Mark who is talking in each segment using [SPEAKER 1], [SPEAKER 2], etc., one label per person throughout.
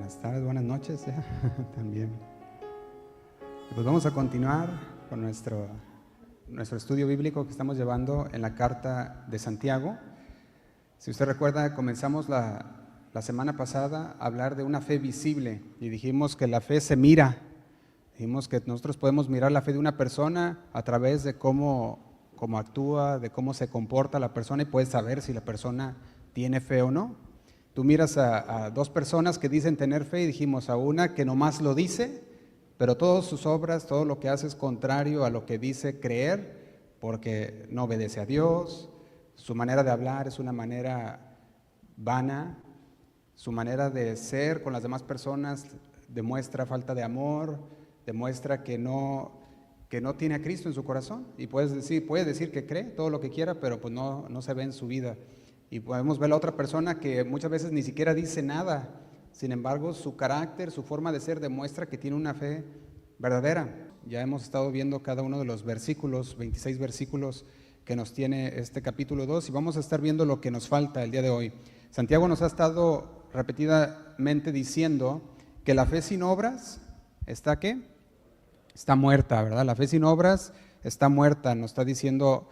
[SPEAKER 1] Buenas tardes, buenas noches ya, también. Pues vamos a continuar con nuestro estudio bíblico que estamos llevando en la carta de Santiago. Si usted recuerda, comenzamos la semana pasada a hablar de una fe visible y dijimos que la fe se mira. Dijimos que nosotros podemos mirar la fe de una persona a través de cómo actúa, de cómo se comporta la persona y puedes saber si la persona tiene fe o no. Tú miras a dos personas que dicen tener fe y dijimos a una que nomás lo dice, pero todas sus obras, todo lo que hace es contrario a lo que dice creer, porque no obedece a Dios, su manera de hablar es una manera vana, su manera de ser con las demás personas demuestra falta de amor, demuestra que no tiene a Cristo en su corazón. Y puede decir que cree todo lo que quiera, pero pues no se ve en su vida. Y podemos ver a la otra persona que muchas veces ni siquiera dice nada, sin embargo su carácter, su forma de ser demuestra que tiene una fe verdadera. Ya hemos estado viendo cada uno de los versículos, 26 versículos que nos tiene este capítulo 2 y vamos a estar viendo lo que nos falta el día de hoy. Santiago nos ha estado repetidamente diciendo que la fe sin obras ¿está qué? Está muerta, ¿verdad? La fe sin obras está muerta, nos está diciendo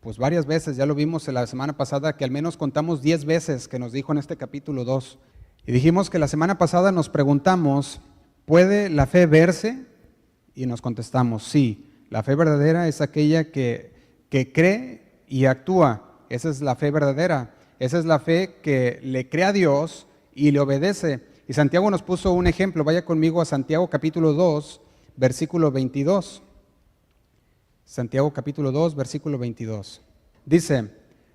[SPEAKER 1] pues varias veces, ya lo vimos la semana pasada, que al menos contamos 10 veces que nos dijo en este capítulo 2. Y dijimos que la semana pasada nos preguntamos, ¿puede la fe verse? Y nos contestamos, sí, la fe verdadera es aquella que cree y actúa. Esa es la fe verdadera, esa es la fe que le cree a Dios y le obedece. Y Santiago nos puso un ejemplo, vaya conmigo a Santiago capítulo 2, versículo 22. Santiago capítulo 2, versículo 22. Dice,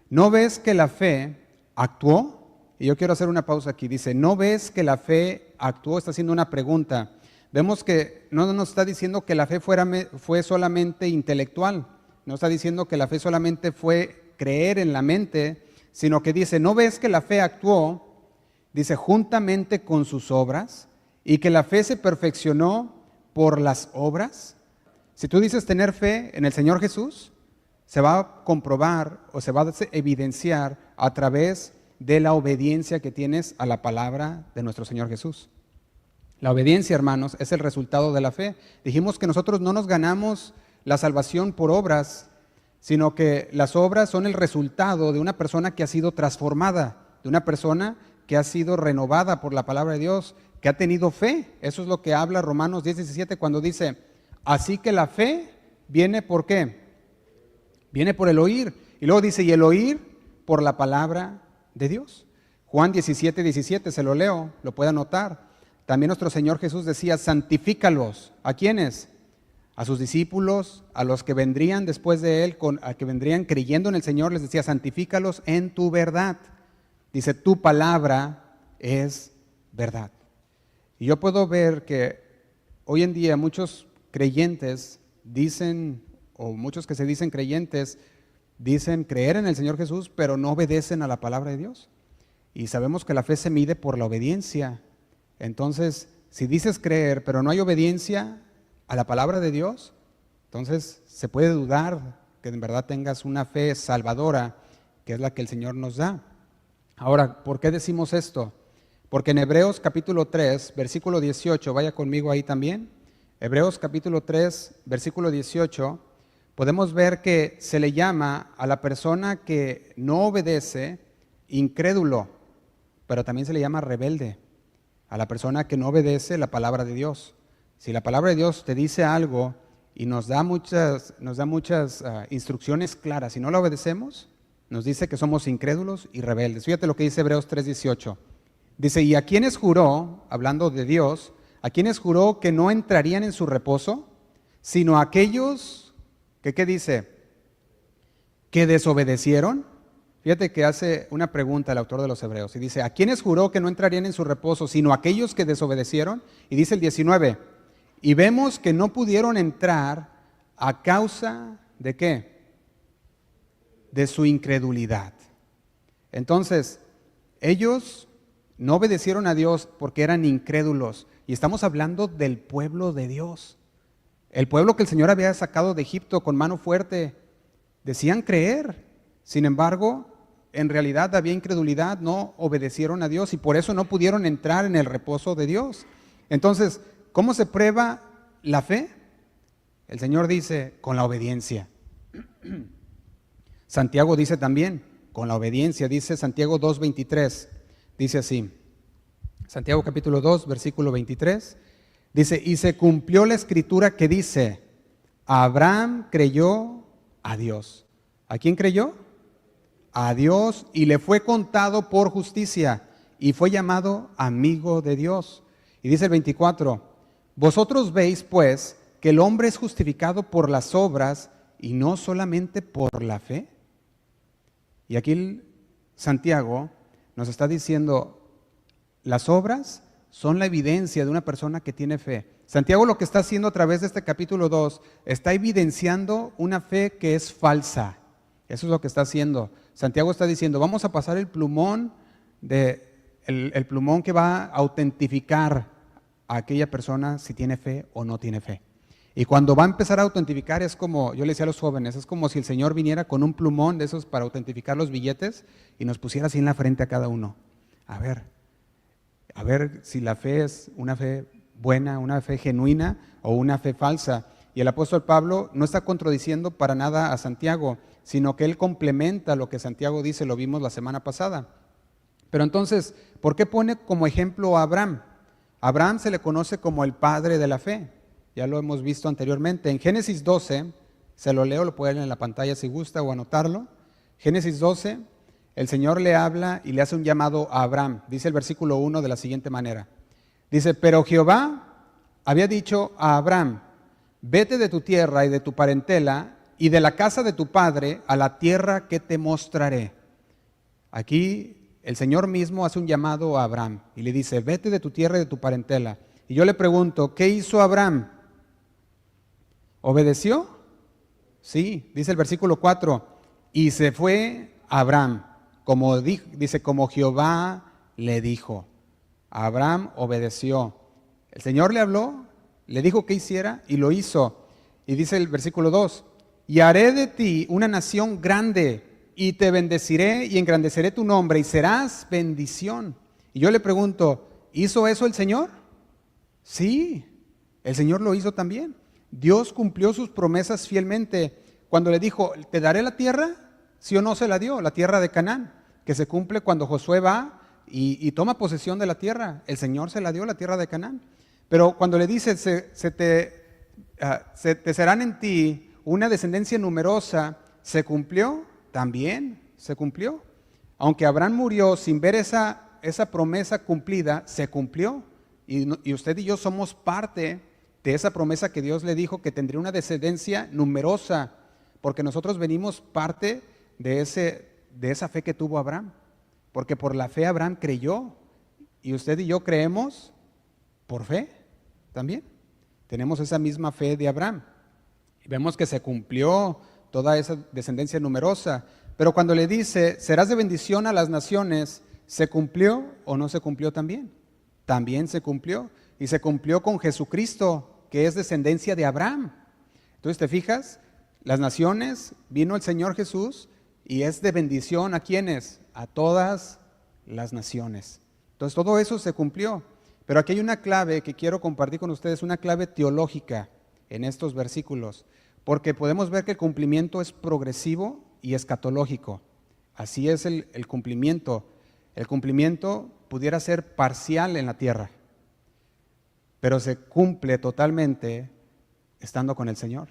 [SPEAKER 1] ¿no ves que la fe actuó? Y yo quiero hacer una pausa aquí. Dice, ¿no ves que la fe actuó? Está haciendo una pregunta. Vemos que no nos está diciendo que la fe fue solamente intelectual. No está diciendo que la fe solamente fue creer en la mente, sino que dice, ¿no ves que la fe actuó? Dice, juntamente con sus obras, y que la fe se perfeccionó por las obras. Si tú dices tener fe en el Señor Jesús, se va a comprobar o se va a evidenciar a través de la obediencia que tienes a la palabra de nuestro Señor Jesús. La obediencia, hermanos, es el resultado de la fe. Dijimos que nosotros no nos ganamos la salvación por obras, sino que las obras son el resultado de una persona que ha sido transformada, de una persona que ha sido renovada por la palabra de Dios, que ha tenido fe. Eso es lo que habla Romanos 10:17 cuando dice, así que la fe viene ¿por qué? Viene por el oír. Y luego dice, y el oír por la palabra de Dios. Juan 17:17, se lo leo, lo puede anotar. También nuestro Señor Jesús decía, santifícalos. ¿A quiénes? A sus discípulos, a los que vendrían después de Él, a que vendrían creyendo en el Señor, les decía, santifícalos en tu verdad. Dice, tu palabra es verdad. Y yo puedo ver que hoy en día muchos creyentes dicen, o muchos que se dicen creyentes, dicen creer en el Señor Jesús, pero no obedecen a la palabra de Dios. Y sabemos que la fe se mide por la obediencia. Entonces, si dices creer, pero no hay obediencia a la palabra de Dios, entonces se puede dudar que en verdad tengas una fe salvadora, que es la que el Señor nos da. Ahora, ¿por qué decimos esto? Porque en Hebreos capítulo 3, versículo 18, vaya conmigo ahí también. Hebreos capítulo 3, versículo 18, podemos ver que se le llama a la persona que no obedece incrédulo, pero también se le llama rebelde, a la persona que no obedece la palabra de Dios. Si la palabra de Dios te dice algo y nos da muchas instrucciones claras y no la obedecemos, nos dice que somos incrédulos y rebeldes. Fíjate lo que dice Hebreos 3, 18. Dice, y a quienes juró, hablando de Dios, a quienes juró que no entrarían en su reposo, sino a aquellos, ¿qué dice? Que desobedecieron. Fíjate que hace una pregunta el autor de los Hebreos y dice, ¿a quienes juró que no entrarían en su reposo, sino a aquellos que desobedecieron? Y dice el 19, y vemos que no pudieron entrar a causa ¿de qué? De su incredulidad. Entonces, ellos no obedecieron a Dios porque eran incrédulos. Y estamos hablando del pueblo de Dios. El pueblo que el Señor había sacado de Egipto con mano fuerte. Decían creer. Sin embargo, en realidad había incredulidad, no obedecieron a Dios y por eso no pudieron entrar en el reposo de Dios. Entonces, ¿cómo se prueba la fe? El Señor dice, con la obediencia. Santiago dice también, con la obediencia, dice Santiago 2:23, dice así, Santiago capítulo 2, versículo 23, dice, y se cumplió la escritura que dice, Abraham creyó a Dios. ¿A quién creyó? A Dios, y le fue contado por justicia, y fue llamado amigo de Dios. Y dice el 24, vosotros veis pues que el hombre es justificado por las obras y no solamente por la fe. Y aquí Santiago nos está diciendo, las obras son la evidencia de una persona que tiene fe. Santiago lo que está haciendo a través de este capítulo 2, está evidenciando una fe que es falsa. Eso es lo que está haciendo. Santiago está diciendo, vamos a pasar el plumón, el plumón que va a autentificar a aquella persona si tiene fe o no tiene fe. Y cuando va a empezar a autentificar es como, yo le decía a los jóvenes, es como si el Señor viniera con un plumón de esos para autentificar los billetes y nos pusiera así en la frente a cada uno. A ver si la fe es una fe buena, una fe genuina o una fe falsa. Y el apóstol Pablo no está contradiciendo para nada a Santiago, sino que él complementa lo que Santiago dice, lo vimos la semana pasada. Pero entonces, ¿por qué pone como ejemplo a Abraham? Abraham se le conoce como el padre de la fe. Ya lo hemos visto anteriormente. En Génesis 12, se lo leo, lo pueden leer en la pantalla si gusta o anotarlo. Génesis 12, el Señor le habla y le hace un llamado a Abraham. Dice el versículo 1 de la siguiente manera. Dice, pero Jehová había dicho a Abraham, vete de tu tierra y de tu parentela y de la casa de tu padre a la tierra que te mostraré. Aquí el Señor mismo hace un llamado a Abraham y le dice, vete de tu tierra y de tu parentela. Y yo le pregunto, ¿qué hizo Abraham? ¿Obedeció? Sí, dice el versículo 4, y se fue Abraham, como dice, como Jehová le dijo. Abraham obedeció. El Señor le habló, le dijo que hiciera y lo hizo. Y dice el versículo 2, y haré de ti una nación grande y te bendeciré y engrandeceré tu nombre y serás bendición. Y yo le pregunto, ¿hizo eso el Señor? Sí, el Señor lo hizo también. Dios cumplió sus promesas fielmente. Cuando le dijo, te daré la tierra, sí o no se la dio, la tierra de Canaán, que se cumple cuando Josué va y toma posesión de la tierra. El Señor se la dio, la tierra de Canaán. Pero cuando le dice, te serán en ti una descendencia numerosa, ¿se cumplió? También se cumplió. Aunque Abraham murió sin ver esa promesa cumplida, se cumplió. Y usted y yo somos parte de esa promesa que Dios le dijo que tendría una descendencia numerosa, porque nosotros venimos parte de esa fe que tuvo Abraham, porque por la fe Abraham creyó, y usted y yo creemos por fe también. Tenemos esa misma fe de Abraham, y vemos que se cumplió toda esa descendencia numerosa, pero cuando le dice, serás de bendición a las naciones, ¿se cumplió o no se cumplió también? También se cumplió, y se cumplió con Jesucristo, que es descendencia de Abraham. Entonces, ¿te fijas? Las naciones, vino el Señor Jesús y es de bendición ¿a quiénes? A todas las naciones. Entonces, todo eso se cumplió. Pero aquí hay una clave que quiero compartir con ustedes, una clave teológica en estos versículos, porque podemos ver que el cumplimiento es progresivo y escatológico. Así es el cumplimiento. El cumplimiento pudiera ser parcial en la tierra, pero se cumple totalmente estando con el Señor.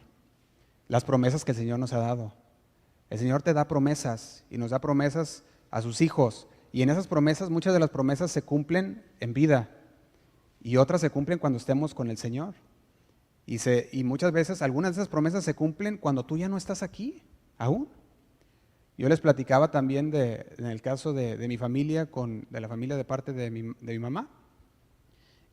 [SPEAKER 1] Las promesas que el Señor nos ha dado. El Señor te da promesas y nos da promesas a sus hijos. Y en esas promesas, muchas de las promesas se cumplen en vida y otras se cumplen cuando estemos con el Señor. Y muchas veces algunas de esas promesas se cumplen cuando tú ya no estás aquí aún. Yo les platicaba también en el caso de mi familia, de la familia de parte de mi mamá,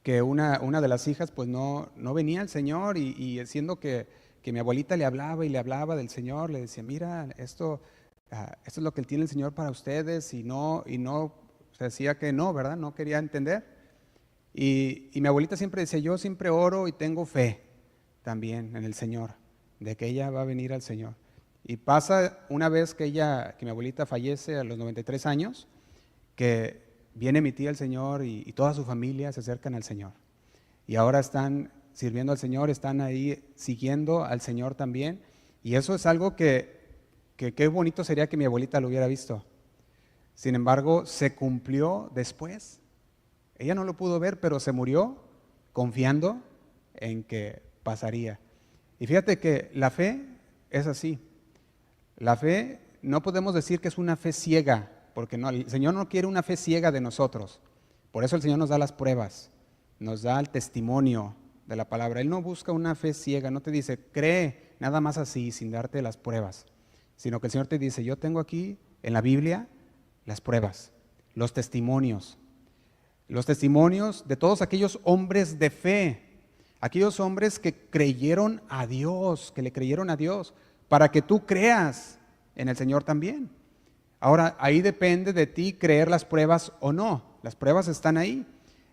[SPEAKER 1] que una de las hijas pues no venía al Señor y siendo que mi abuelita le hablaba y le hablaba del Señor, le decía, mira, esto es lo que tiene el Señor para ustedes, y no se decía que no, ¿verdad? No quería entender. Y mi abuelita siempre decía, yo siempre oro y tengo fe también en el Señor, de que ella va a venir al Señor. Y pasa una vez que mi abuelita fallece a los 93 años, que viene mi tía al Señor y toda su familia se acercan al Señor. Y ahora están sirviendo al Señor, están ahí siguiendo al Señor también. Y eso es algo que qué bonito sería que mi abuelita lo hubiera visto. Sin embargo, se cumplió después. Ella no lo pudo ver, pero se murió confiando en que pasaría. Y fíjate que la fe es así. La fe no podemos decir que es una fe ciega, porque no, el Señor no quiere una fe ciega de nosotros. Por eso el Señor nos da las pruebas, nos da el testimonio de la palabra. Él no busca una fe ciega, no te dice, cree nada más así, sin darte las pruebas, sino que el Señor te dice, yo tengo aquí en la Biblia las pruebas, los testimonios de todos aquellos hombres de fe, aquellos hombres que creyeron a Dios, que le creyeron a Dios, para que tú creas en el Señor también. Ahora, ahí depende de ti creer las pruebas o no. Las pruebas están ahí.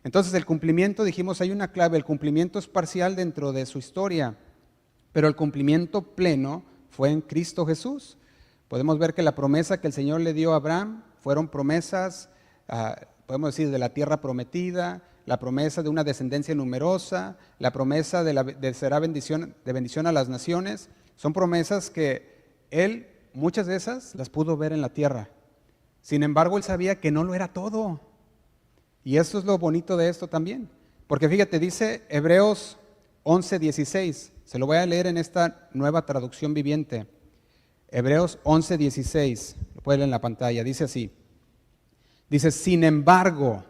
[SPEAKER 1] Entonces, el cumplimiento, dijimos, hay una clave. El cumplimiento es parcial dentro de su historia, pero el cumplimiento pleno fue en Cristo Jesús. Podemos ver que la promesa que el Señor le dio a Abraham fueron promesas, podemos decir, de la tierra prometida, la promesa de una descendencia numerosa, la promesa de será bendición a las naciones. Son promesas que él, muchas de esas, las pudo ver en la tierra. Sin embargo, él sabía que no lo era todo. Y eso es lo bonito de esto también. Porque fíjate, dice Hebreos 11:16. Se lo voy a leer en esta nueva traducción viviente. Hebreos 11:16. Lo pueden leer en la pantalla. Dice así. Dice, sin embargo,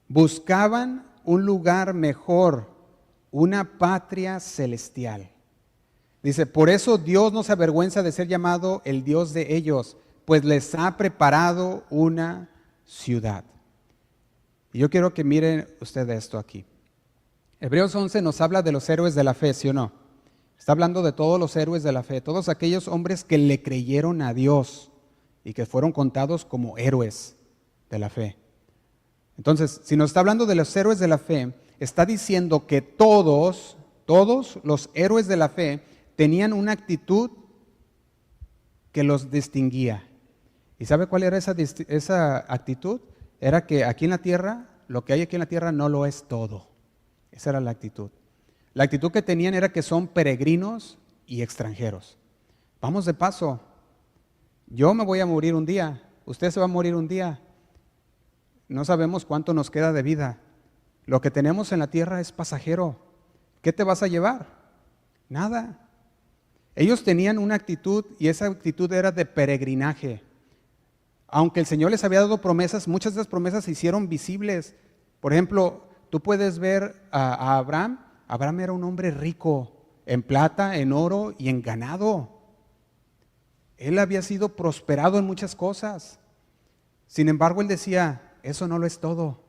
[SPEAKER 1] buscaban un lugar mejor, una patria celestial. Dice, por eso Dios no se avergüenza de ser llamado el Dios de ellos, pues les ha preparado una ciudad. Y yo quiero que miren ustedes esto aquí. Hebreos 11 nos habla de los héroes de la fe, ¿sí o no? Está hablando de todos los héroes de la fe, todos aquellos hombres que le creyeron a Dios y que fueron contados como héroes de la fe. Entonces, si nos está hablando de los héroes de la fe, está diciendo que todos los héroes de la fe tenían una actitud que los distinguía. ¿Y sabe cuál era esa actitud? Era que aquí en la tierra, lo que hay aquí en la tierra no lo es todo. Esa era la actitud. La actitud que tenían era que son peregrinos y extranjeros. Vamos de paso. Yo me voy a morir un día, usted se va a morir un día. No sabemos cuánto nos queda de vida. Lo que tenemos en la tierra es pasajero. ¿Qué te vas a llevar? Nada. Ellos tenían una actitud y esa actitud era de peregrinaje. Aunque el Señor les había dado promesas, muchas de esas promesas se hicieron visibles. Por ejemplo, tú puedes ver a Abraham. Abraham era un hombre rico en plata, en oro y en ganado. Él había sido prosperado en muchas cosas. Sin embargo, él decía, eso no lo es todo.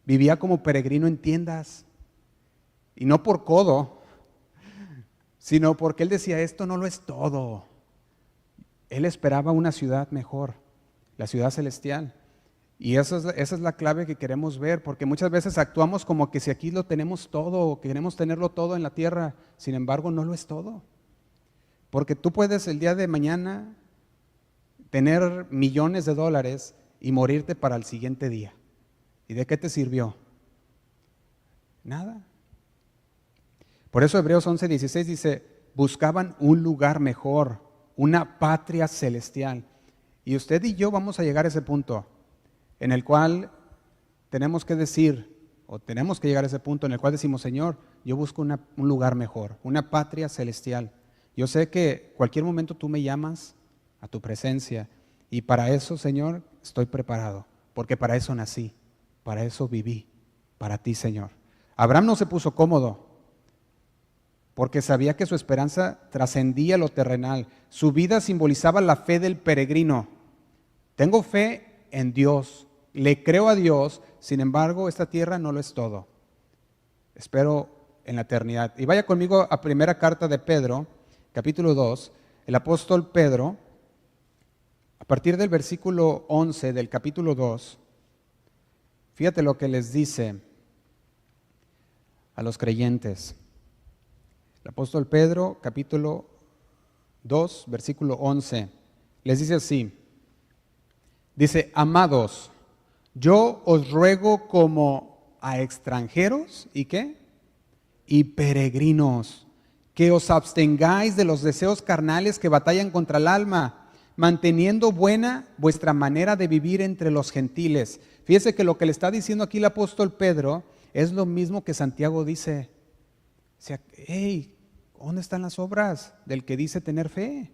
[SPEAKER 1] Vivía como peregrino en tiendas. Y no por codo, sino porque él decía, esto no lo es todo. Él esperaba una ciudad mejor, la ciudad celestial. Y esa es la clave que queremos ver, porque muchas veces actuamos como que si aquí lo tenemos todo, o queremos tenerlo todo en la tierra, sin embargo no lo es todo. Porque tú puedes el día de mañana tener millones de dólares y morirte para el siguiente día. ¿Y de qué te sirvió? Nada. Por eso Hebreos 11:16 dice, buscaban un lugar mejor, una patria celestial. Y usted y yo vamos a llegar a ese punto en el cual tenemos que decir, o tenemos que llegar a ese punto en el cual decimos, Señor, yo busco un lugar mejor, una patria celestial. Yo sé que cualquier momento tú me llamas a tu presencia y para eso, Señor, estoy preparado, porque para eso nací, para eso viví, para ti, Señor. Abraham no se puso cómodo, porque sabía que su esperanza trascendía lo terrenal. Su vida simbolizaba la fe del peregrino. Tengo fe en Dios, le creo a Dios, sin embargo, esta tierra no lo es todo. Espero en la eternidad. Y vaya conmigo a primera carta de Pedro, capítulo 2. El apóstol Pedro, a partir del versículo 11 del capítulo 2, fíjate lo que les dice a los creyentes. El apóstol Pedro, capítulo 2, versículo 11, les dice así, dice, amados, yo os ruego como a extranjeros, ¿y qué? Y peregrinos, que os abstengáis de los deseos carnales que batallan contra el alma, manteniendo buena vuestra manera de vivir entre los gentiles. Fíjese que lo que le está diciendo aquí el apóstol Pedro es lo mismo que Santiago dice. O sea, hey, ¿dónde están las obras del que dice tener fe?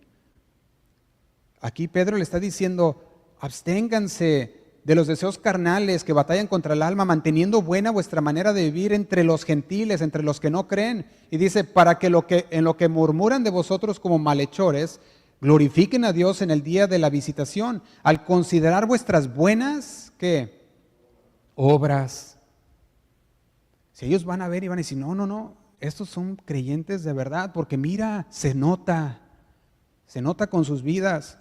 [SPEAKER 1] Aquí Pedro le está diciendo, absténganse de los deseos carnales que batallan contra el alma, manteniendo buena vuestra manera de vivir entre los gentiles, entre los que no creen. Y dice, para que en lo que murmuran de vosotros como malhechores, glorifiquen a Dios en el día de la visitación, al considerar vuestras buenas, ¿qué? Obras. Si ellos van a ver y van a decir, no, estos son creyentes de verdad, porque mira, se nota con sus vidas.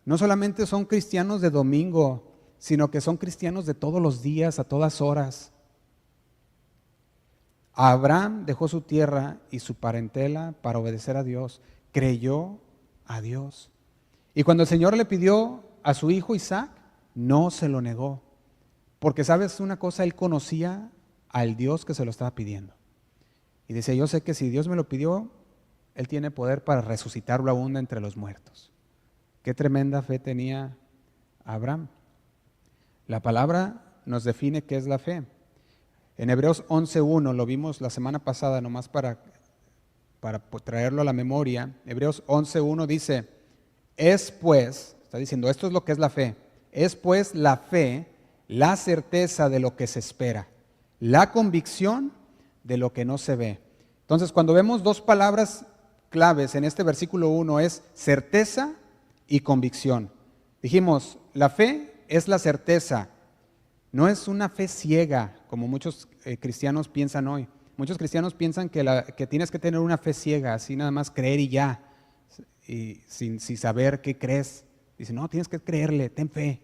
[SPEAKER 1] No solamente son cristianos de domingo, sino que son cristianos de todos los días, a todas horas. Abraham dejó su tierra y su parentela para obedecer a Dios. Creyó a Dios. Y cuando el Señor le pidió a su hijo Isaac, no se lo negó. Porque sabes una cosa, él conocía al Dios que se lo estaba pidiendo. Y decía, yo sé que si Dios me lo pidió, Él tiene poder para resucitarlo aún de entre los muertos. Qué tremenda fe tenía Abraham. La palabra nos define qué es la fe. En Hebreos 11:1, lo vimos la semana pasada, nomás para traerlo a la memoria. Hebreos 11:1 dice, está diciendo, esto es lo que es la fe. Es pues la fe, la certeza de lo que se espera, la convicción de lo que no se ve. Entonces, cuando vemos dos palabras claves en este versículo 1 es certeza y convicción. Dijimos, la fe es la certeza, no es una fe ciega, como muchos cristianos piensan hoy. Muchos cristianos piensan que tienes que tener una fe ciega, así nada más creer y ya, y sin saber qué crees. Dice, no, tienes que creerle, ten fe.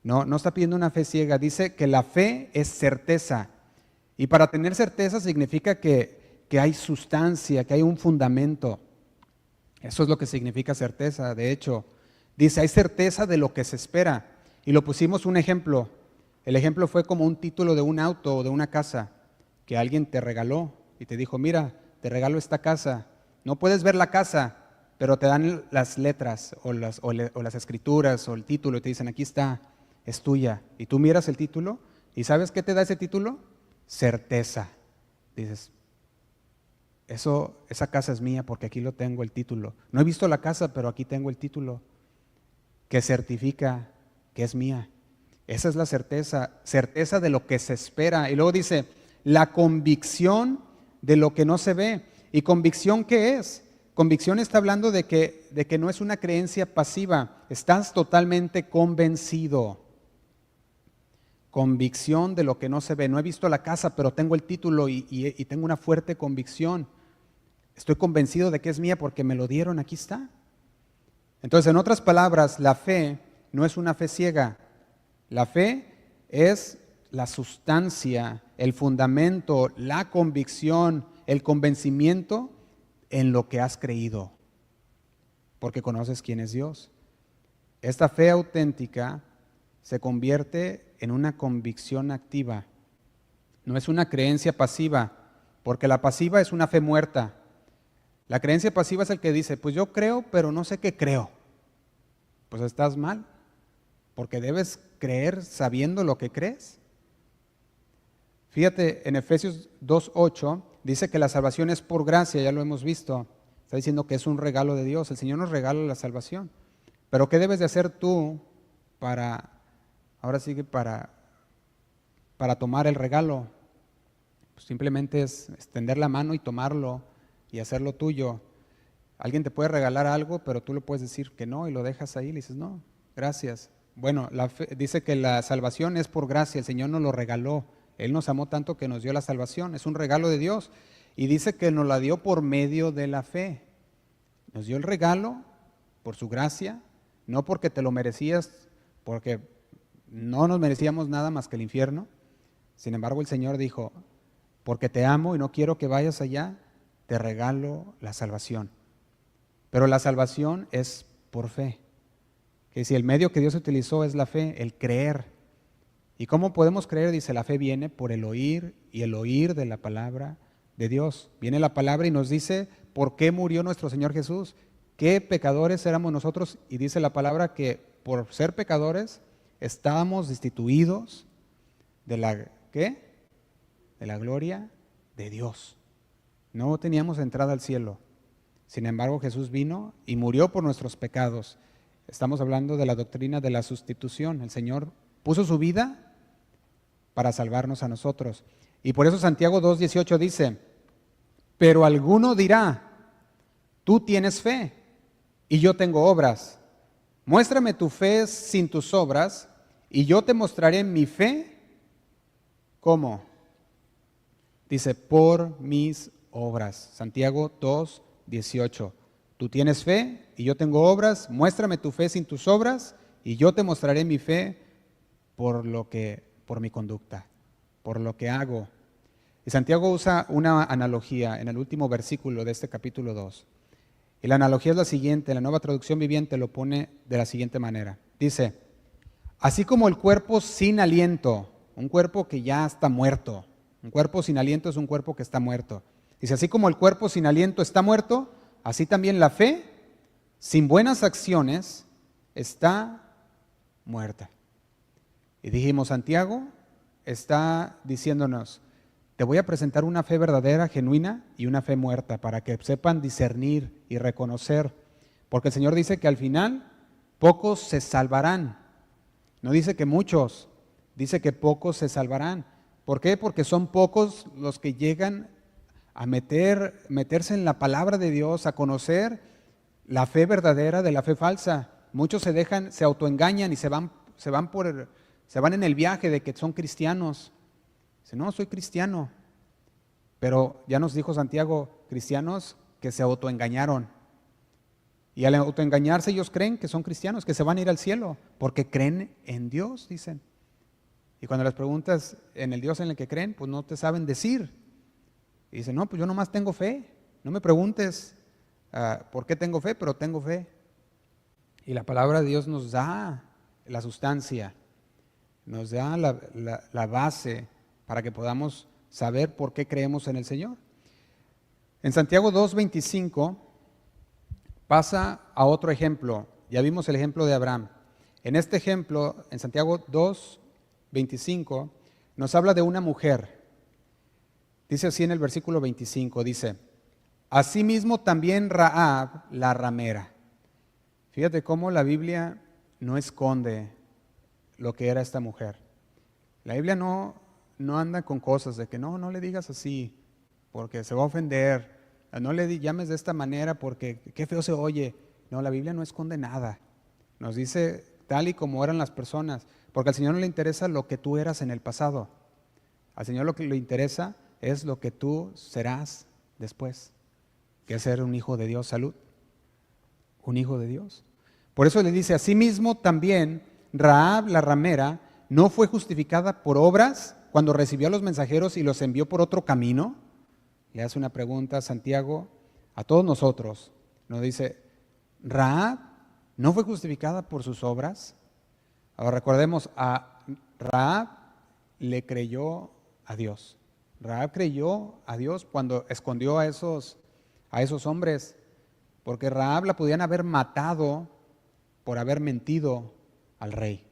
[SPEAKER 1] No está pidiendo una fe ciega, dice que la fe es certeza. Y para tener certeza significa que hay sustancia, que hay un fundamento. Eso es lo que significa certeza. De hecho, dice, hay certeza de lo que se espera. Y lo pusimos un ejemplo. El ejemplo fue como un título de un auto o de una casa que alguien te regaló y te dijo, mira, te regalo esta casa. No puedes ver la casa, pero te dan las letras o las escrituras o el título y te dicen, aquí está, es tuya. Y tú miras el título y ¿sabes qué te da ese título? Certeza. Dices, esa casa es mía porque aquí lo tengo, el título. No he visto la casa, pero aquí tengo el título que certifica que es mía. Esa es la certeza de lo que se espera. Y luego dice, la convicción de lo que no se ve. ¿Y convicción qué es? Convicción está hablando de que no es una creencia pasiva, estás totalmente convencido. Convicción de lo que no se ve. No he visto la casa, pero tengo el título y tengo una fuerte convicción. Estoy convencido de que es mía porque me lo dieron, aquí está. Entonces, en otras palabras, la fe no es una fe ciega. La fe es la sustancia, el fundamento, la convicción, el convencimiento en lo que has creído, porque conoces quién es Dios. Esta fe auténtica se convierte en una convicción activa. No es una creencia pasiva, porque la pasiva es una fe muerta. La creencia pasiva es el que dice, pues yo creo, pero no sé qué creo. Pues estás mal, porque debes creer sabiendo lo que crees. Fíjate, en Efesios 2:8 dice que la salvación es por gracia, ya lo hemos visto. Está diciendo que es un regalo de Dios, el Señor nos regala la salvación. Pero ¿qué debes de hacer tú para tomar el regalo? Pues simplemente es extender la mano y tomarlo y hacerlo tuyo. Alguien te puede regalar algo, pero tú le puedes decir que no y lo dejas ahí y le dices, no, gracias. Bueno, la fe, dice que la salvación es por gracia, el Señor nos lo regaló. Él nos amó tanto que nos dio la salvación, es un regalo de Dios. Y dice que nos la dio por medio de la fe. Nos dio el regalo por su gracia, no porque te lo merecías, porque no nos merecíamos nada más que el infierno. Sin embargo, el Señor dijo, porque te amo y no quiero que vayas allá, te regalo la salvación. Pero la salvación es por fe. Que si el medio que Dios utilizó es la fe, el creer. ¿Y cómo podemos creer? Dice, la fe viene por el oír y el oír de la palabra de Dios. Viene la palabra y nos dice por qué murió nuestro Señor Jesús, qué pecadores éramos nosotros, y dice la palabra que por ser pecadores estábamos destituidos de la, ¿qué? De la gloria de Dios. No teníamos entrada al cielo. Sin embargo, Jesús vino y murió por nuestros pecados. Estamos hablando de la doctrina de la sustitución. El Señor puso su vida para salvarnos a nosotros. Y por eso Santiago 2:18 dice, pero alguno dirá, tú tienes fe y yo tengo obras. Muéstrame tu fe sin tus obras y yo te mostraré mi fe. ¿Cómo? Dice, por mis obras. Santiago 2:18. Tú tienes fe y yo tengo obras. Muéstrame tu fe sin tus obras y yo te mostraré mi fe por mi conducta, por lo que hago. Y Santiago usa una analogía en el último versículo de este capítulo 2. Y la analogía es la siguiente, la Nueva Traducción Viviente lo pone de la siguiente manera. Dice, así como el cuerpo sin aliento, un cuerpo que ya está muerto, un cuerpo sin aliento es un cuerpo que está muerto. Dice, así como el cuerpo sin aliento está muerto, así también la fe sin buenas acciones está muerta. Y dijimos, Santiago está diciéndonos, te voy a presentar una fe verdadera, genuina y una fe muerta para que sepan discernir y reconocer. Porque el Señor dice que al final pocos se salvarán. No dice que muchos, dice que pocos se salvarán. ¿Por qué? Porque son pocos los que llegan a meterse en la palabra de Dios, a conocer la fe verdadera de la fe falsa. Muchos se autoengañan y se van en el viaje de que son cristianos. Dice, no, soy cristiano. Pero ya nos dijo Santiago, cristianos que se autoengañaron. Y al autoengañarse ellos creen que son cristianos, que se van a ir al cielo, porque creen en Dios, dicen. Y cuando les preguntas en el Dios en el que creen, pues no te saben decir. Y dicen, no, pues yo nomás tengo fe. No me preguntes por qué tengo fe, pero tengo fe. Y la palabra de Dios nos da la sustancia, nos da la base para que podamos saber por qué creemos en el Señor. En Santiago 2:25 pasa a otro ejemplo. Ya vimos el ejemplo de Abraham. En este ejemplo, en Santiago 2:25, nos habla de una mujer. Dice así en el versículo 25, dice, asimismo también Rahab, la ramera. Fíjate cómo la Biblia no esconde lo que era esta mujer. La Biblia no anda con cosas de que no le digas así, porque se va a ofender. No le llames de esta manera porque qué feo se oye. No, la Biblia no esconde nada. Nos dice tal y como eran las personas, porque al Señor no le interesa lo que tú eras en el pasado. Al Señor lo que le interesa es lo que tú serás después, que es ser un hijo de Dios, salud, un hijo de Dios. Por eso le dice, asimismo también Rahab la ramera no fue justificada por obras cuando recibió a los mensajeros y los envió por otro camino. Le hace una pregunta a Santiago, a todos nosotros. Nos dice, ¿Rahab no fue justificada por sus obras? Ahora recordemos, a Rahab le creyó a Dios. Rahab creyó a Dios cuando escondió a esos hombres, porque Rahab la podían haber matado por haber mentido al rey.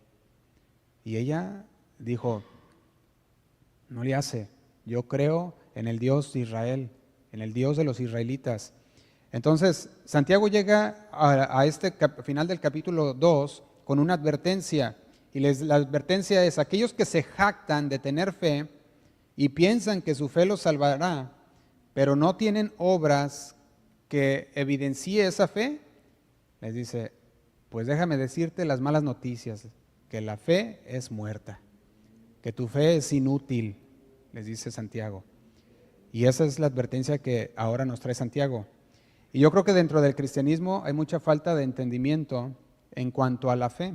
[SPEAKER 1] Y ella dijo, no le hace, yo creo en el Dios de Israel, en el Dios de los israelitas. Entonces, Santiago llega a este final del capítulo 2 con una advertencia, y la advertencia es, aquellos que se jactan de tener fe y piensan que su fe los salvará, pero no tienen obras que evidencie esa fe, les dice, pues déjame decirte las malas noticias, que la fe es muerta, que tu fe es inútil, les dice Santiago. Y esa es la advertencia que ahora nos trae Santiago. Y yo creo que dentro del cristianismo hay mucha falta de entendimiento en cuanto a la fe.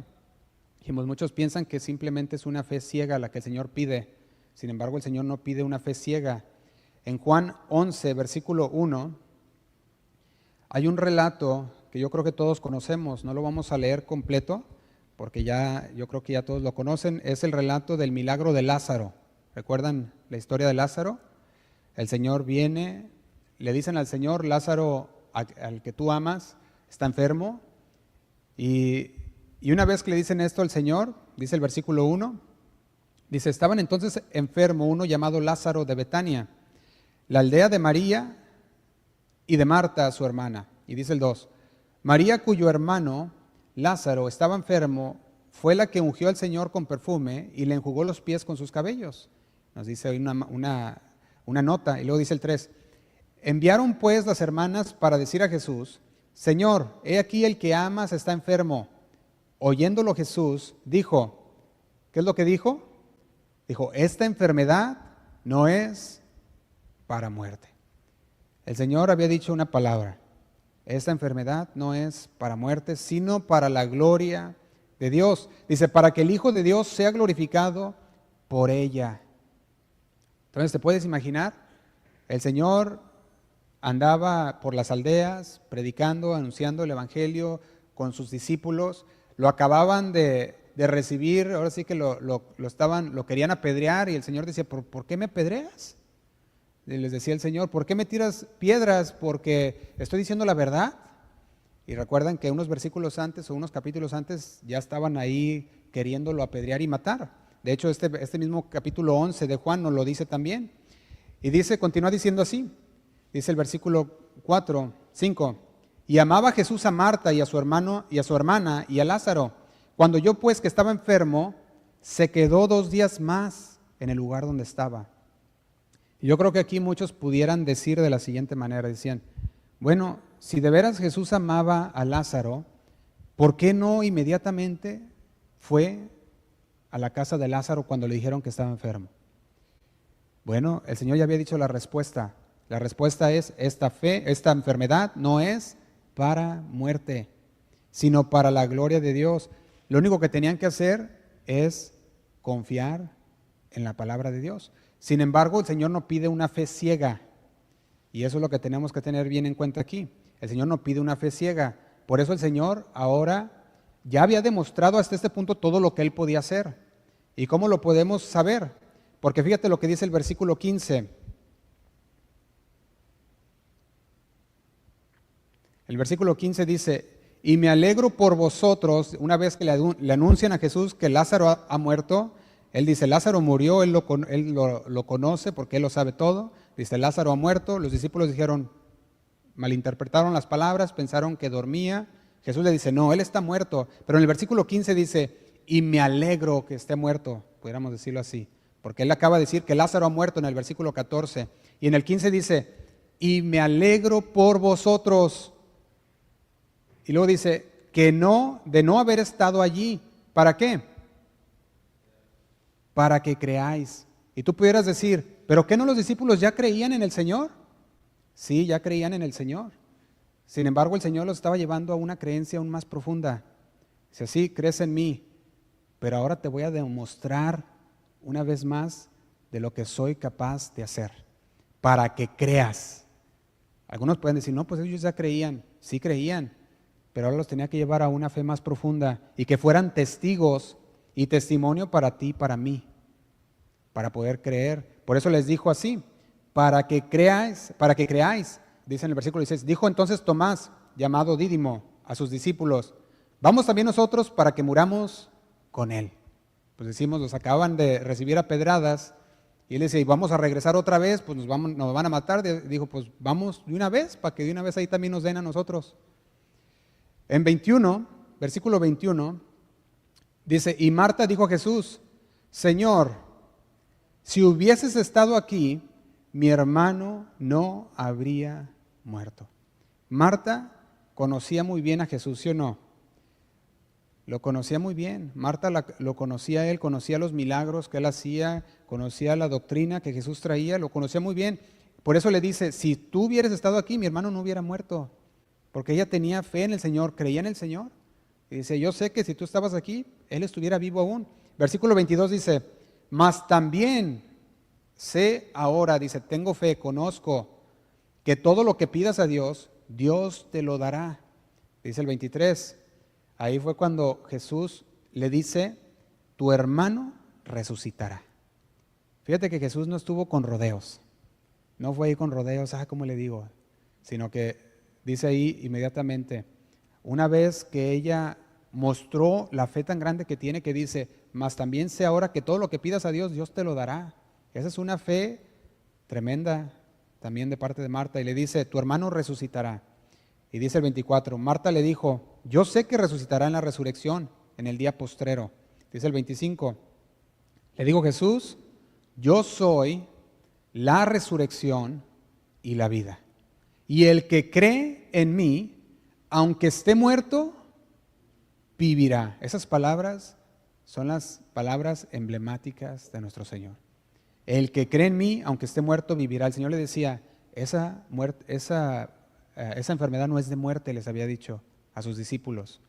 [SPEAKER 1] Dijimos, muchos piensan que simplemente es una fe ciega la que el Señor pide. Sin embargo, el Señor no pide una fe ciega. En Juan 11, versículo 1, Hay un relato que yo creo que todos conocemos, no lo vamos a leer completo, porque yo creo que ya todos lo conocen, es el relato del milagro de Lázaro. ¿Recuerdan la historia de Lázaro? El Señor viene, le dicen al Señor, Lázaro, al que tú amas, está enfermo, y una vez que le dicen esto al Señor, dice el versículo 1, dice, estaban entonces enfermo uno llamado Lázaro de Betania, la aldea de María y de Marta, su hermana. Y dice el 2, María, cuyo hermano Lázaro estaba enfermo, fue la que ungió al Señor con perfume y le enjugó los pies con sus cabellos. Nos dice ahí una nota. Y luego dice el 3, enviaron pues las hermanas para decir a Jesús, Señor, he aquí el que amas está enfermo. Oyéndolo Jesús dijo, ¿qué es lo que dijo? Dijo, esta enfermedad no es para muerte. El Señor había dicho una palabra, esta enfermedad no es para muerte, sino para la gloria de Dios. Dice, para que el Hijo de Dios sea glorificado por ella. Entonces, ¿te puedes imaginar? El Señor andaba por las aldeas, predicando, anunciando el Evangelio con sus discípulos, lo acababan de recibir, ahora sí que lo querían apedrear, y el Señor decía, ¿por qué me apedreas? Y les decía el Señor, ¿por qué me tiras piedras? Porque estoy diciendo la verdad. Y recuerdan que unos versículos antes o unos capítulos antes ya estaban ahí queriéndolo apedrear y matar. De hecho, este mismo capítulo 11 de Juan nos lo dice también. Y dice, continúa diciendo así, dice el versículo 5, y amaba Jesús a Marta y a su hermano y a su hermana y a Lázaro. Cuando yo pues que estaba enfermo, se quedó 2 días más en el lugar donde estaba. Y yo creo que aquí muchos pudieran decir de la siguiente manera, decían, bueno, si de veras Jesús amaba a Lázaro, ¿por qué no inmediatamente fue a la casa de Lázaro cuando le dijeron que estaba enfermo? Bueno, el Señor ya había dicho la respuesta. La respuesta es, esta enfermedad no es para muerte, sino para la gloria de Dios. Lo único que tenían que hacer es confiar en la palabra de Dios. Sin embargo, el Señor no pide una fe ciega, y eso es lo que tenemos que tener bien en cuenta aquí. El Señor no pide una fe ciega. Por eso el Señor ahora ya había demostrado hasta este punto todo lo que Él podía hacer. ¿Y cómo lo podemos saber? Porque fíjate lo que dice el versículo 15. El versículo 15 dice, y me alegro por vosotros, una vez que le anuncian a Jesús que Lázaro ha muerto, Él dice, Lázaro murió, él lo conoce porque Él lo sabe todo. Dice, Lázaro ha muerto. Los discípulos dijeron, malinterpretaron las palabras, pensaron que dormía. Jesús le dice, no, Él está muerto. Pero en el versículo 15 dice, y me alegro que esté muerto, pudiéramos decirlo así. Porque Él acaba de decir que Lázaro ha muerto en el versículo 14. Y en el 15 dice, y me alegro por vosotros. Y luego dice, de no haber estado allí. ¿Para qué? Para que creáis. Y tú pudieras decir, ¿pero qué no los discípulos ya creían en el Señor? Sí, ya creían en el Señor. Sin embargo, el Señor los estaba llevando a una creencia aún más profunda. Dice, sí, crees en mí, pero ahora te voy a demostrar una vez más de lo que soy capaz de hacer, para que creas. Algunos pueden decir, no, pues ellos ya creían. Sí creían, pero ahora los tenía que llevar a una fe más profunda y que fueran testigos y testimonio para ti y para mí, para poder creer. Por eso les dijo así, para que creáis, dice en el versículo 16, dijo entonces Tomás, llamado Dídimo, a sus discípulos, vamos también nosotros para que muramos con él. Pues decimos, los acaban de recibir a pedradas, y él decía, y vamos a regresar otra vez, pues nos van a matar. Dijo, pues vamos de una vez, para que de una vez ahí también nos den a nosotros. En versículo 21, dice, y Marta dijo a Jesús, Señor, si hubieses estado aquí, mi hermano no habría muerto. Marta conocía muy bien a Jesús, ¿sí o no? Lo conocía muy bien. Marta lo conocía a él, conocía los milagros que él hacía, conocía la doctrina que Jesús traía, lo conocía muy bien. Por eso le dice, si tú hubieras estado aquí, mi hermano no hubiera muerto. Porque ella tenía fe en el Señor, creía en el Señor. Y dice, yo sé que si tú estabas aquí, él estuviera vivo aún. Versículo 22 dice, mas también sé ahora, dice, tengo fe, conozco que todo lo que pidas a Dios, Dios te lo dará. Dice el 23, ahí fue cuando Jesús le dice, tu hermano resucitará. Fíjate que Jesús no estuvo con rodeos, no fue ahí con rodeos, ¿cómo le digo? Sino que dice ahí inmediatamente, una vez que ella mostró la fe tan grande que tiene, que dice, mas también sé ahora que todo lo que pidas a Dios, Dios te lo dará. Esa es una fe tremenda también de parte de Marta, y le dice, tu hermano resucitará. Y dice el 24, Marta le dijo, yo sé que resucitará en la resurrección, en el día postrero. Dice el 25, le dijo Jesús, yo soy la resurrección y la vida. Y el que cree en mí, aunque esté muerto, vivirá. Esas palabras son las palabras emblemáticas de nuestro Señor. El que cree en mí, aunque esté muerto, vivirá. El Señor le decía, esa enfermedad no es de muerte, les había dicho a sus discípulos.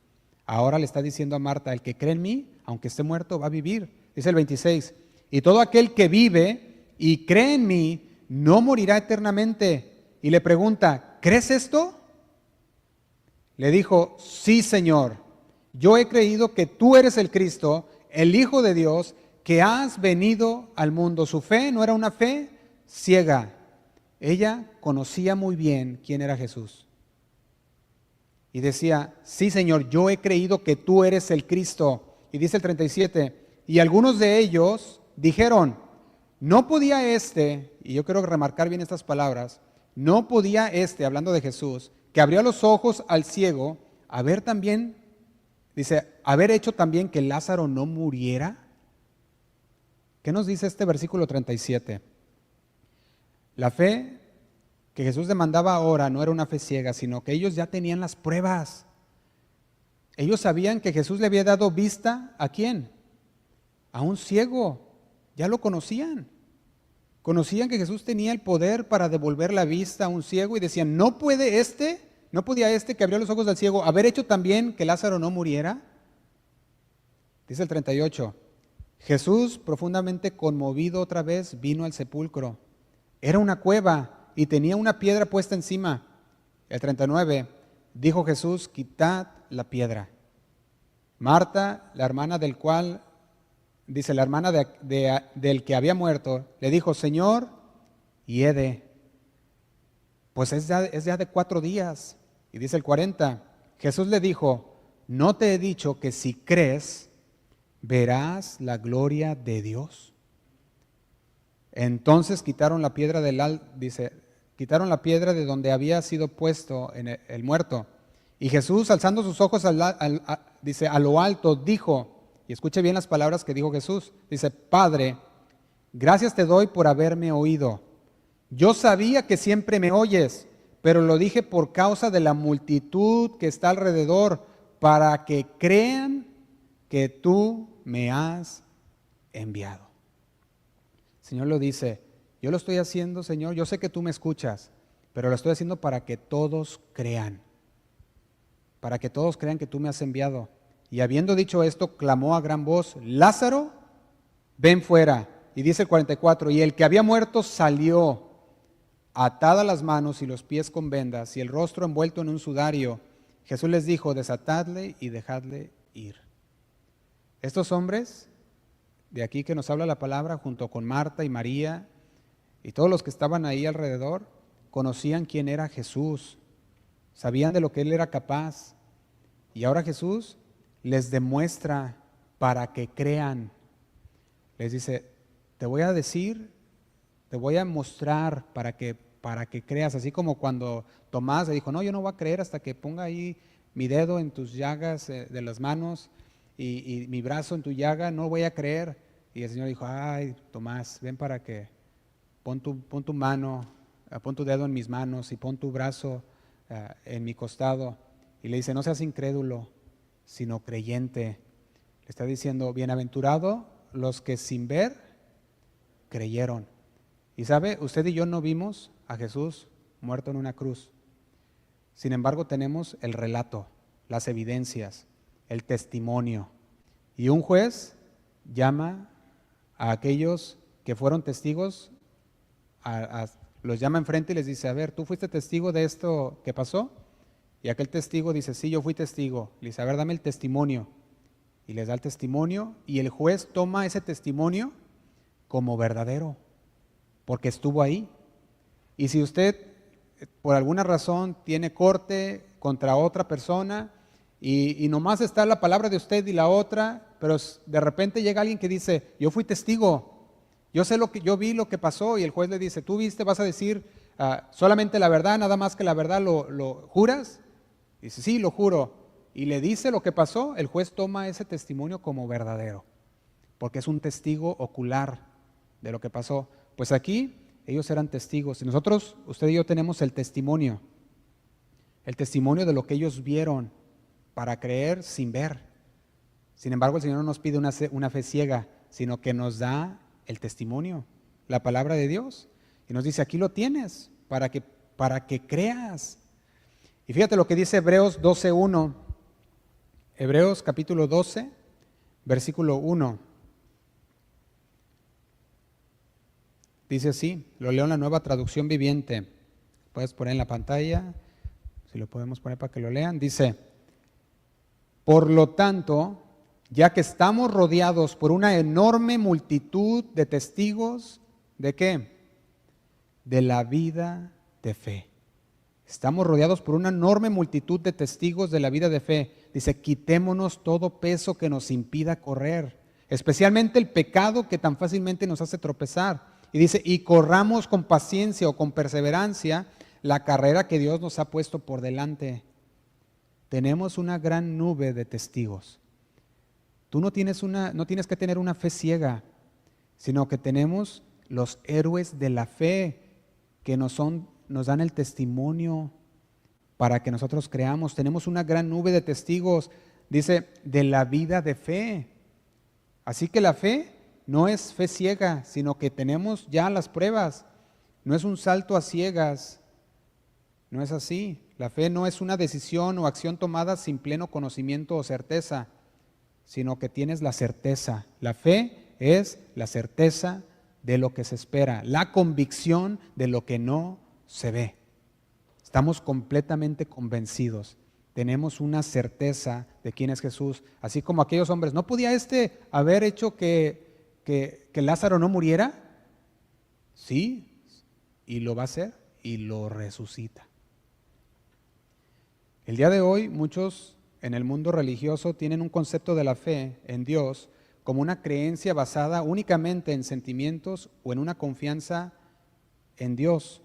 [SPEAKER 1] Ahora le está diciendo a Marta, el que cree en mí, aunque esté muerto, va a vivir. Dice el 26, y todo aquel que vive y cree en mí, no morirá eternamente. Y le pregunta, ¿crees esto? Le dijo, sí, Señor, yo he creído que tú eres el Cristo, el Hijo de Dios, que has venido al mundo. Su fe no era una fe ciega. Ella conocía muy bien quién era Jesús. Y decía, sí, Señor, yo he creído que tú eres el Cristo. Y dice el 37, y algunos de ellos dijeron, no podía y yo quiero remarcar bien estas palabras, no podía hablando de Jesús, que abrió los ojos al ciego, haber hecho también que Lázaro no muriera. ¿Qué nos dice este versículo 37? La fe que Jesús demandaba ahora no era una fe ciega, sino que ellos ya tenían las pruebas. Ellos sabían que Jesús le había dado vista, ¿a quién? A un ciego. Ya lo conocían. Conocían que Jesús tenía el poder para devolver la vista a un ciego y decían, ¿no podía que abrió los ojos del ciego haber hecho también que Lázaro no muriera? Dice el 38, Jesús, profundamente conmovido otra vez, vino al sepulcro. Era una cueva y tenía una piedra puesta encima. El 39, dijo Jesús, quitad la piedra. Marta, la hermana del que había muerto, le dijo, Señor, pues es ya de 4 días. Y dice el 40, Jesús le dijo, ¿no te he dicho que si crees, verás la gloria de Dios? Entonces quitaron la piedra quitaron la piedra de donde había sido puesto el muerto. Y Jesús, alzando sus ojos a lo alto, dijo, y escuche bien las palabras que dijo Jesús, dice, Padre, gracias te doy por haberme oído. Yo sabía que siempre me oyes, pero lo dije por causa de la multitud que está alrededor, para que crean que tú me has enviado. El Señor lo dice, yo lo estoy haciendo, Señor, yo sé que tú me escuchas, pero lo estoy haciendo para que todos crean que tú me has enviado. Y habiendo dicho esto, clamó a gran voz, Lázaro, ven fuera. Y dice el 44, y el que había muerto salió, atadas las manos y los pies con vendas, y el rostro envuelto en un sudario. Jesús les dijo, desatadle y dejadle ir. Estos hombres de aquí que nos habla la palabra, junto con Marta y María y todos los que estaban ahí alrededor, conocían quién era Jesús, sabían de lo que Él era capaz. Y ahora Jesús les demuestra para que crean. Les dice, te voy a decir, te voy a mostrar para que creas. Así como cuando Tomás le dijo, no, yo no voy a creer hasta que ponga ahí mi dedo en tus llagas de las manos y mi brazo en tu llaga, no voy a creer. Y el Señor dijo, ay, Tomás, ven para que pon tu mano, pon tu dedo en mis manos y pon tu brazo en mi costado. Y le dice, no seas incrédulo, sino creyente. Le está diciendo, bienaventurado los que sin ver creyeron. Y sabe, usted y yo no vimos a Jesús muerto en una cruz. Sin embargo, tenemos el relato, las evidencias, el testimonio. Y un juez llama a aquellos que fueron testigos, los llama enfrente y les dice, a ver, ¿tú fuiste testigo de esto que pasó? Y aquel testigo dice, sí, yo fui testigo. Le dice, a ver, dame el testimonio. Y les da el testimonio y el juez toma ese testimonio como verdadero, porque estuvo ahí. Y si usted por alguna razón tiene corte contra otra persona y nomás está la palabra de usted y la otra, pero de repente llega alguien que dice, yo fui testigo, yo vi lo que pasó, y el juez le dice, ¿tú viste? ¿Vas a decir solamente la verdad, nada más que la verdad, lo juras? Dice, sí, lo juro. Y le dice lo que pasó, el juez toma ese testimonio como verdadero, porque es un testigo ocular de lo que pasó. Pues aquí ellos eran testigos, y nosotros, usted y yo, tenemos el testimonio de lo que ellos vieron para creer sin ver. Sin embargo, el Señor no nos pide una fe ciega, sino que nos da el testimonio, la palabra de Dios, y nos dice, aquí lo tienes, para que creas. Y fíjate lo que dice Hebreos 12:1. Hebreos capítulo 12, versículo 1. Dice así, lo leo en la Nueva Traducción Viviente. Puedes poner en la pantalla, si lo podemos poner para que lo lean. Dice, por lo tanto, ya que estamos rodeados por una enorme multitud de testigos, ¿de qué? De la vida de fe. Estamos rodeados por una enorme multitud de testigos de la vida de fe. Dice, quitémonos todo peso que nos impida correr, especialmente el pecado que tan fácilmente nos hace tropezar. Y dice, y corramos con paciencia o con perseverancia la carrera que Dios nos ha puesto por delante. Tenemos una gran nube de testigos. Tú no tienes que tener una fe ciega, sino que tenemos los héroes de la fe que nos dan el testimonio para que nosotros creamos. Tenemos una gran nube de testigos, dice, de la vida de fe. Así que la fe no es fe ciega, sino que tenemos ya las pruebas. No es un salto a ciegas, no es así. La fe no es una decisión o acción tomada sin pleno conocimiento o certeza, sino que tienes la certeza. La fe es la certeza de lo que se espera, la convicción de lo que no se ve. Estamos completamente convencidos, tenemos una certeza de quién es Jesús, así como aquellos hombres. ¿No podía haber hecho que Lázaro no muriera? Sí, y lo va a hacer y lo resucita. El día de hoy muchos en el mundo religioso tienen un concepto de la fe en Dios como una creencia basada únicamente en sentimientos o en una confianza en Dios.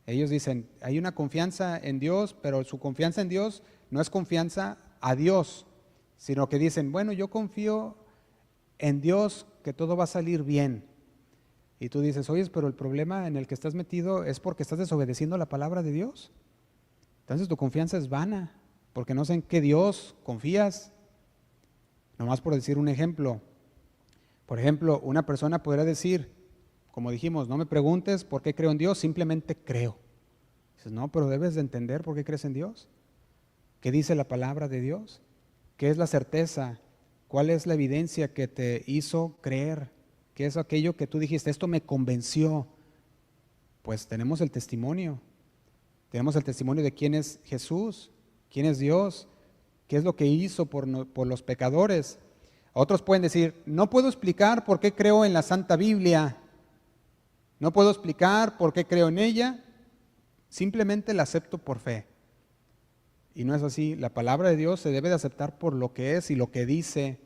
[SPEAKER 1] Ellos dicen, hay una confianza en Dios, pero su confianza en Dios no es confianza a Dios, sino que dicen, bueno, yo confío en Dios que todo va a salir bien. Y tú dices, oye, pero el problema en el que estás metido es porque estás desobedeciendo la palabra de Dios. Entonces tu confianza es vana, porque no sé en qué Dios confías. Nomás por decir un ejemplo. Por ejemplo, una persona podría decir, como dijimos, no me preguntes por qué creo en Dios, simplemente creo. Dices, no, pero debes de entender por qué crees en Dios. ¿Qué dice la palabra de Dios? ¿Qué es la certeza? ¿Cuál es la evidencia que te hizo creer? ¿Qué es aquello que tú dijiste, esto me convenció? Pues tenemos el testimonio. Tenemos el testimonio de quién es Jesús, quién es Dios, qué es lo que hizo por los pecadores. Otros pueden decir, no puedo explicar por qué creo en la Santa Biblia, no puedo explicar por qué creo en ella, simplemente la acepto por fe. Y no es así, la palabra de Dios se debe de aceptar por lo que es y lo que dice,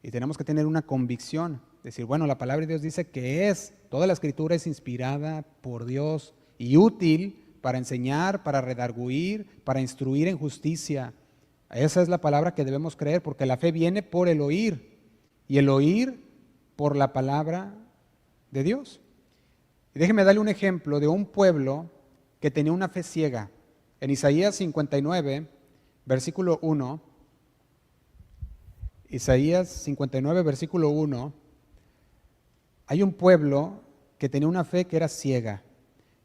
[SPEAKER 1] y tenemos que tener una convicción, decir, bueno, la palabra de Dios dice que toda la Escritura es inspirada por Dios y útil para enseñar, para redarguir, para instruir en justicia. Esa es la palabra que debemos creer, porque la fe viene por el oír, y el oír por la palabra de Dios. Y déjeme darle un ejemplo de un pueblo que tenía una fe ciega. En Isaías 59, versículo 1, Isaías 59, versículo 1, hay un pueblo que tenía una fe que era ciega.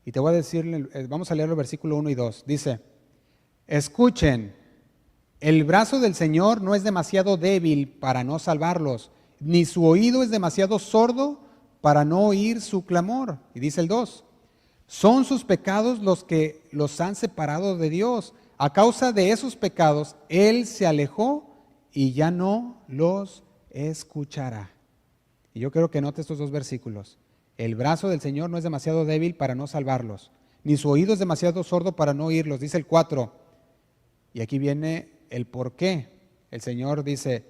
[SPEAKER 1] Y te voy a decir, vamos a leer el versículo 1 y 2. Dice, escuchen, el brazo del Señor no es demasiado débil para no salvarlos, ni su oído es demasiado sordo para no oír su clamor. Y dice el 2, son sus pecados los que los han separado de Dios, a causa de esos pecados, Él se alejó y ya no los escuchará. Y yo quiero que note estos dos versículos. El brazo del Señor no es demasiado débil para no salvarlos, ni su oído es demasiado sordo para no oírlos, dice el 4. Y aquí viene el por qué. El Señor dice,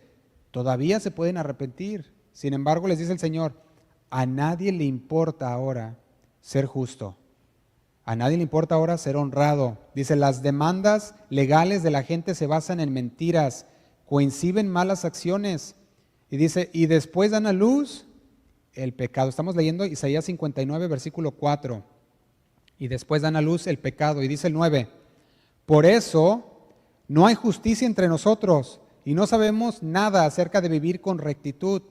[SPEAKER 1] todavía se pueden arrepentir. Sin embargo, les dice el Señor, a nadie le importa ahora ser justo. A nadie le importa ahora ser honrado. Dice, las demandas legales de la gente se basan en mentiras, coinciden malas acciones. Y dice, y después dan a luz el pecado. Estamos leyendo Isaías 59, versículo 4. Y después dan a luz el pecado. Y dice el 9, por eso no hay justicia entre nosotros y no sabemos nada acerca de vivir con rectitud.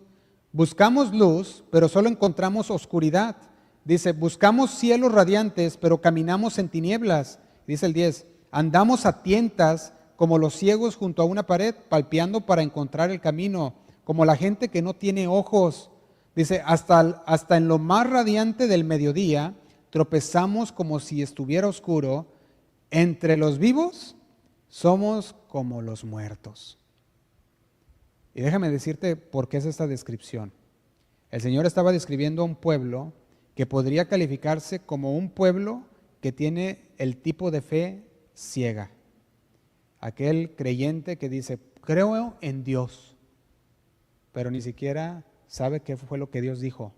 [SPEAKER 1] Buscamos luz, pero solo encontramos oscuridad. Dice, buscamos cielos radiantes, pero caminamos en tinieblas. Dice el 10, andamos a tientas como los ciegos junto a una pared, palpeando para encontrar el camino, como la gente que no tiene ojos. Dice, hasta en lo más radiante del mediodía, tropezamos como si estuviera oscuro. Entre los vivos, somos como los muertos. Y déjame decirte por qué es esta descripción. El Señor estaba describiendo a un pueblo que podría calificarse como un pueblo que tiene el tipo de fe ciega. Aquel creyente que dice, creo en Dios, pero ni siquiera sabe qué fue lo que Dios dijo.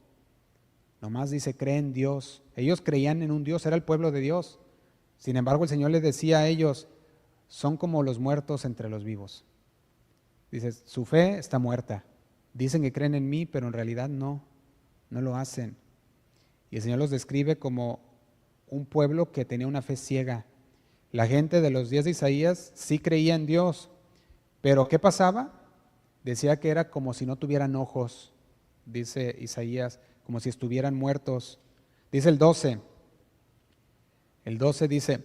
[SPEAKER 1] Nomás dice, cree en Dios. Ellos creían en un Dios, era el pueblo de Dios. Sin embargo, el Señor les decía a ellos, son como los muertos entre los vivos. Dice, su fe está muerta. Dicen que creen en mí, pero en realidad no lo hacen. Y el Señor los describe como un pueblo que tenía una fe ciega. La gente de los días de Isaías sí creía en Dios, pero ¿qué pasaba? Decía que era como si no tuvieran ojos, dice Isaías, como si estuvieran muertos. Dice el 12 dice,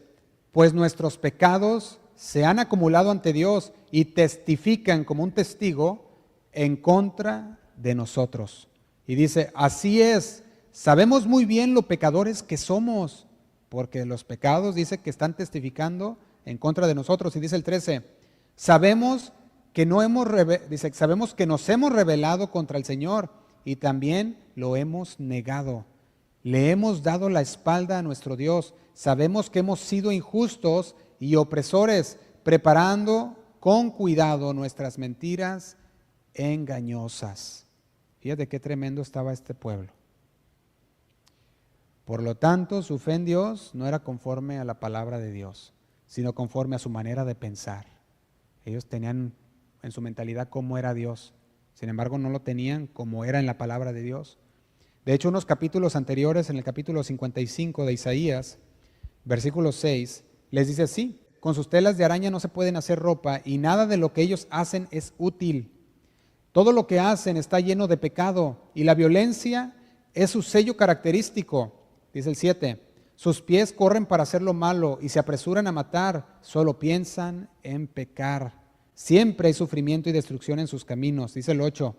[SPEAKER 1] pues nuestros pecados se han acumulado ante Dios y testifican como un testigo en contra de nosotros. Y dice, así es, sabemos muy bien lo pecadores que somos, porque los pecados dice que están testificando en contra de nosotros. Y dice el 13, sabemos que nos hemos rebelado contra el Señor y también lo hemos negado. Le hemos dado la espalda a nuestro Dios. Sabemos que hemos sido injustos y opresores, preparando con cuidado nuestras mentiras engañosas. Fíjate qué tremendo estaba este pueblo. Por lo tanto, su fe en Dios no era conforme a la palabra de Dios, sino conforme a su manera de pensar. Ellos tenían en su mentalidad cómo era Dios. Sin embargo, no lo tenían como era en la palabra de Dios. De hecho, unos capítulos anteriores, en el capítulo 55 de Isaías, versículo 6, les dice así, con sus telas de araña no se pueden hacer ropa y nada de lo que ellos hacen es útil. Todo lo que hacen está lleno de pecado y la violencia es su sello característico. Dice el 7, sus pies corren para hacer lo malo y se apresuran a matar, solo piensan en pecar. Siempre hay sufrimiento y destrucción en sus caminos. Dice el 8,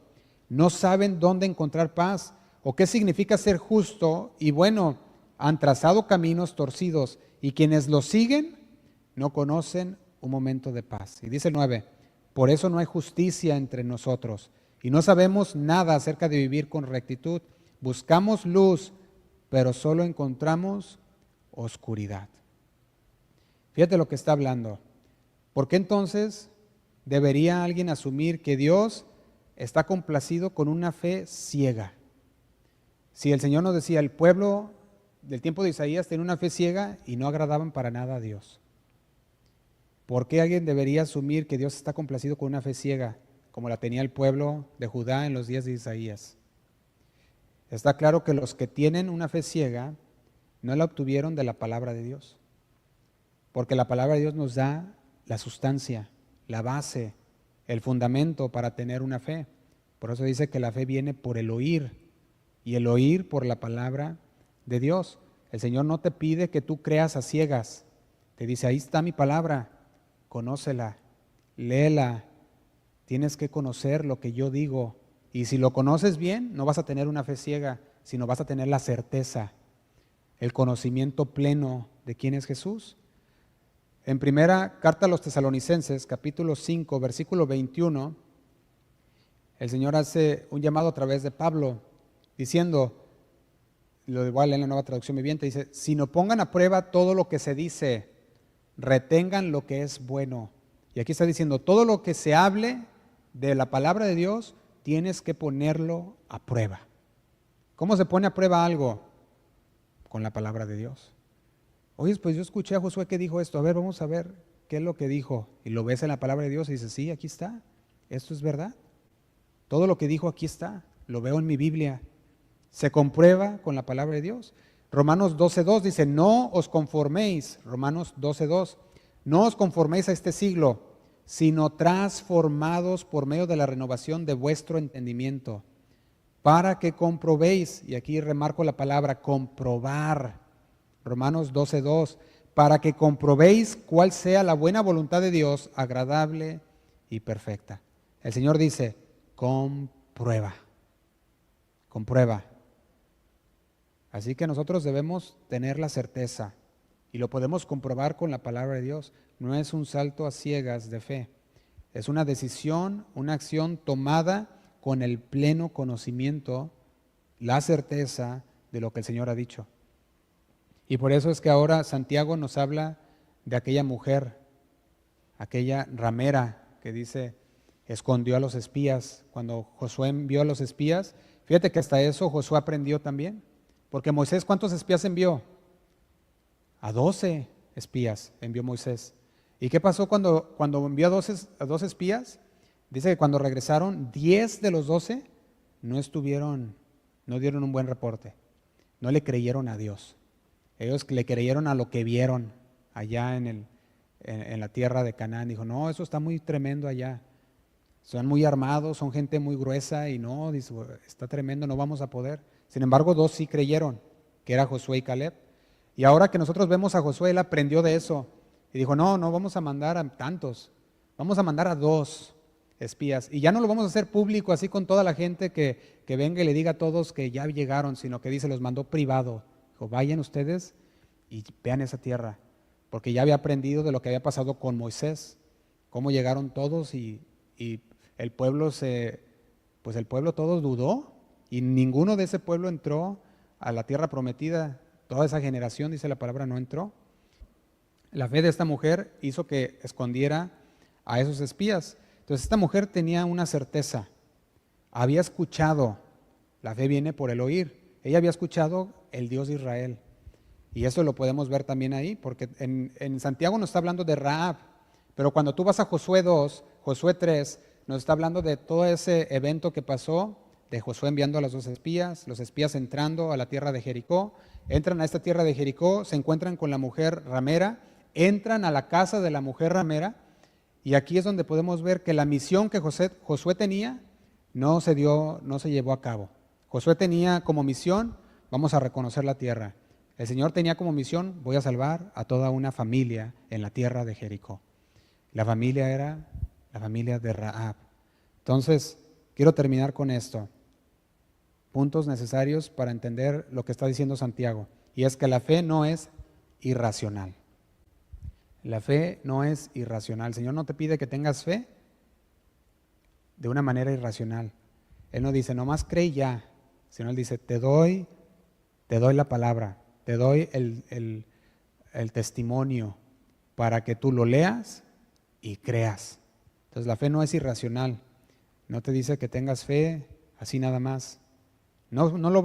[SPEAKER 1] no saben dónde encontrar paz o qué significa ser justo y bueno, han trazado caminos torcidos y quienes los siguen no conocen un momento de paz. Y dice el 9, por eso no hay justicia entre nosotros y no sabemos nada acerca de vivir con rectitud. Buscamos luz, pero solo encontramos oscuridad. Fíjate lo que está hablando. ¿Por qué entonces debería alguien asumir que Dios está complacido con una fe ciega? Si el Señor nos decía, el pueblo del tiempo de Isaías tenía una fe ciega y no agradaban para nada a Dios. ¿Por qué alguien debería asumir que Dios está complacido con una fe ciega, como la tenía el pueblo de Judá en los días de Isaías? Está claro que los que tienen una fe ciega no la obtuvieron de la palabra de Dios, porque la palabra de Dios nos da la sustancia, la base, el fundamento para tener una fe. Por eso dice que la fe viene por el oír, y el oír por la palabra de Dios. El Señor no te pide que tú creas a ciegas, te dice, ahí está mi palabra, conócela, léela, tienes que conocer lo que yo digo. Y si lo conoces bien, no vas a tener una fe ciega, sino vas a tener la certeza, el conocimiento pleno de quién es Jesús. En primera carta a los Tesalonicenses, capítulo 5, versículo 21, el Señor hace un llamado a través de Pablo, diciendo, lo igual en la Nueva Traducción Viviente, dice, sino pongan a prueba todo lo que se dice, retengan lo que es bueno. Y aquí está diciendo, todo lo que se hable de la palabra de Dios, tienes que ponerlo a prueba. ¿Cómo se pone a prueba algo? Con la palabra de Dios. Oye, pues yo escuché a Josué que dijo esto, a ver, vamos a ver qué es lo que dijo. Y lo ves en la palabra de Dios y dices, sí, aquí está, esto es verdad. Todo lo que dijo aquí está, lo veo en mi Biblia. Se comprueba con la palabra de Dios. Romanos 12:2 dice, no os conforméis, Romanos 12:2, no os conforméis a este siglo, sino transformados por medio de la renovación de vuestro entendimiento, para que comprobéis, y aquí remarco la palabra comprobar, Romanos 12:2, para que comprobéis cuál sea la buena voluntad de Dios, agradable y perfecta. El Señor dice, comprueba. Así que nosotros debemos tener la certeza y lo podemos comprobar con la palabra de Dios. No es un salto a ciegas de fe, es una decisión, una acción tomada con el pleno conocimiento, la certeza de lo que el Señor ha dicho. Y por eso es que ahora Santiago nos habla de aquella mujer, aquella ramera que dice, escondió a los espías. Cuando Josué envió a los espías, fíjate que hasta eso Josué aprendió también. Porque Moisés, ¿cuántos espías envió? A 12 espías envió Moisés. ¿Y qué pasó cuando envió a 12 espías? Dice que cuando regresaron, 10 de los 12 no dieron un buen reporte. No le creyeron a Dios. Ellos le creyeron a lo que vieron allá en la tierra de Canaán. Dijo, no, eso está muy tremendo allá. Son muy armados, son gente muy gruesa y no, dice, está tremendo, no vamos a poder. Sin embargo, 2 sí creyeron, que era Josué y Caleb. Y ahora que nosotros vemos a Josué, él aprendió de eso. Y dijo, no vamos a mandar a tantos, vamos a mandar a 2 espías. Y ya no lo vamos a hacer público así con toda la gente que venga y le diga a todos que ya llegaron, sino que dice, los mandó privado. Dijo, vayan ustedes y vean esa tierra. Porque ya había aprendido de lo que había pasado con Moisés, cómo llegaron todos y el pueblo todos dudó. Y ninguno de ese pueblo entró a la tierra prometida. Toda esa generación, dice la palabra, no entró. La fe de esta mujer hizo que escondiera a esos espías. Entonces esta mujer tenía una certeza. Había escuchado. La fe viene por el oír. Ella había escuchado el Dios de Israel. Y eso lo podemos ver también ahí, porque en Santiago nos está hablando de Rahab. Pero cuando tú vas a Josué 2, Josué 3, nos está hablando de todo ese evento que pasó, de Josué enviando a los 2 espías, los espías entrando a la tierra de Jericó, entran a esta tierra de Jericó, se encuentran con la mujer ramera, entran a la casa de la mujer ramera, y aquí es donde podemos ver que la misión que Josué tenía no se llevó a cabo. Josué tenía como misión, vamos a reconocer la tierra. El Señor tenía como misión, voy a salvar a toda una familia en la tierra de Jericó. La familia era la familia de Rahab. Entonces, quiero terminar con esto. Puntos necesarios para entender lo que está diciendo Santiago. Y es que la fe no es irracional. La fe no es irracional. El Señor no te pide que tengas fe de una manera irracional. Él no dice, nomás cree ya, sino Él dice, te doy la palabra, te doy el testimonio para que tú lo leas y creas. Entonces la fe no es irracional. No te dice que tengas fe así nada más. No lo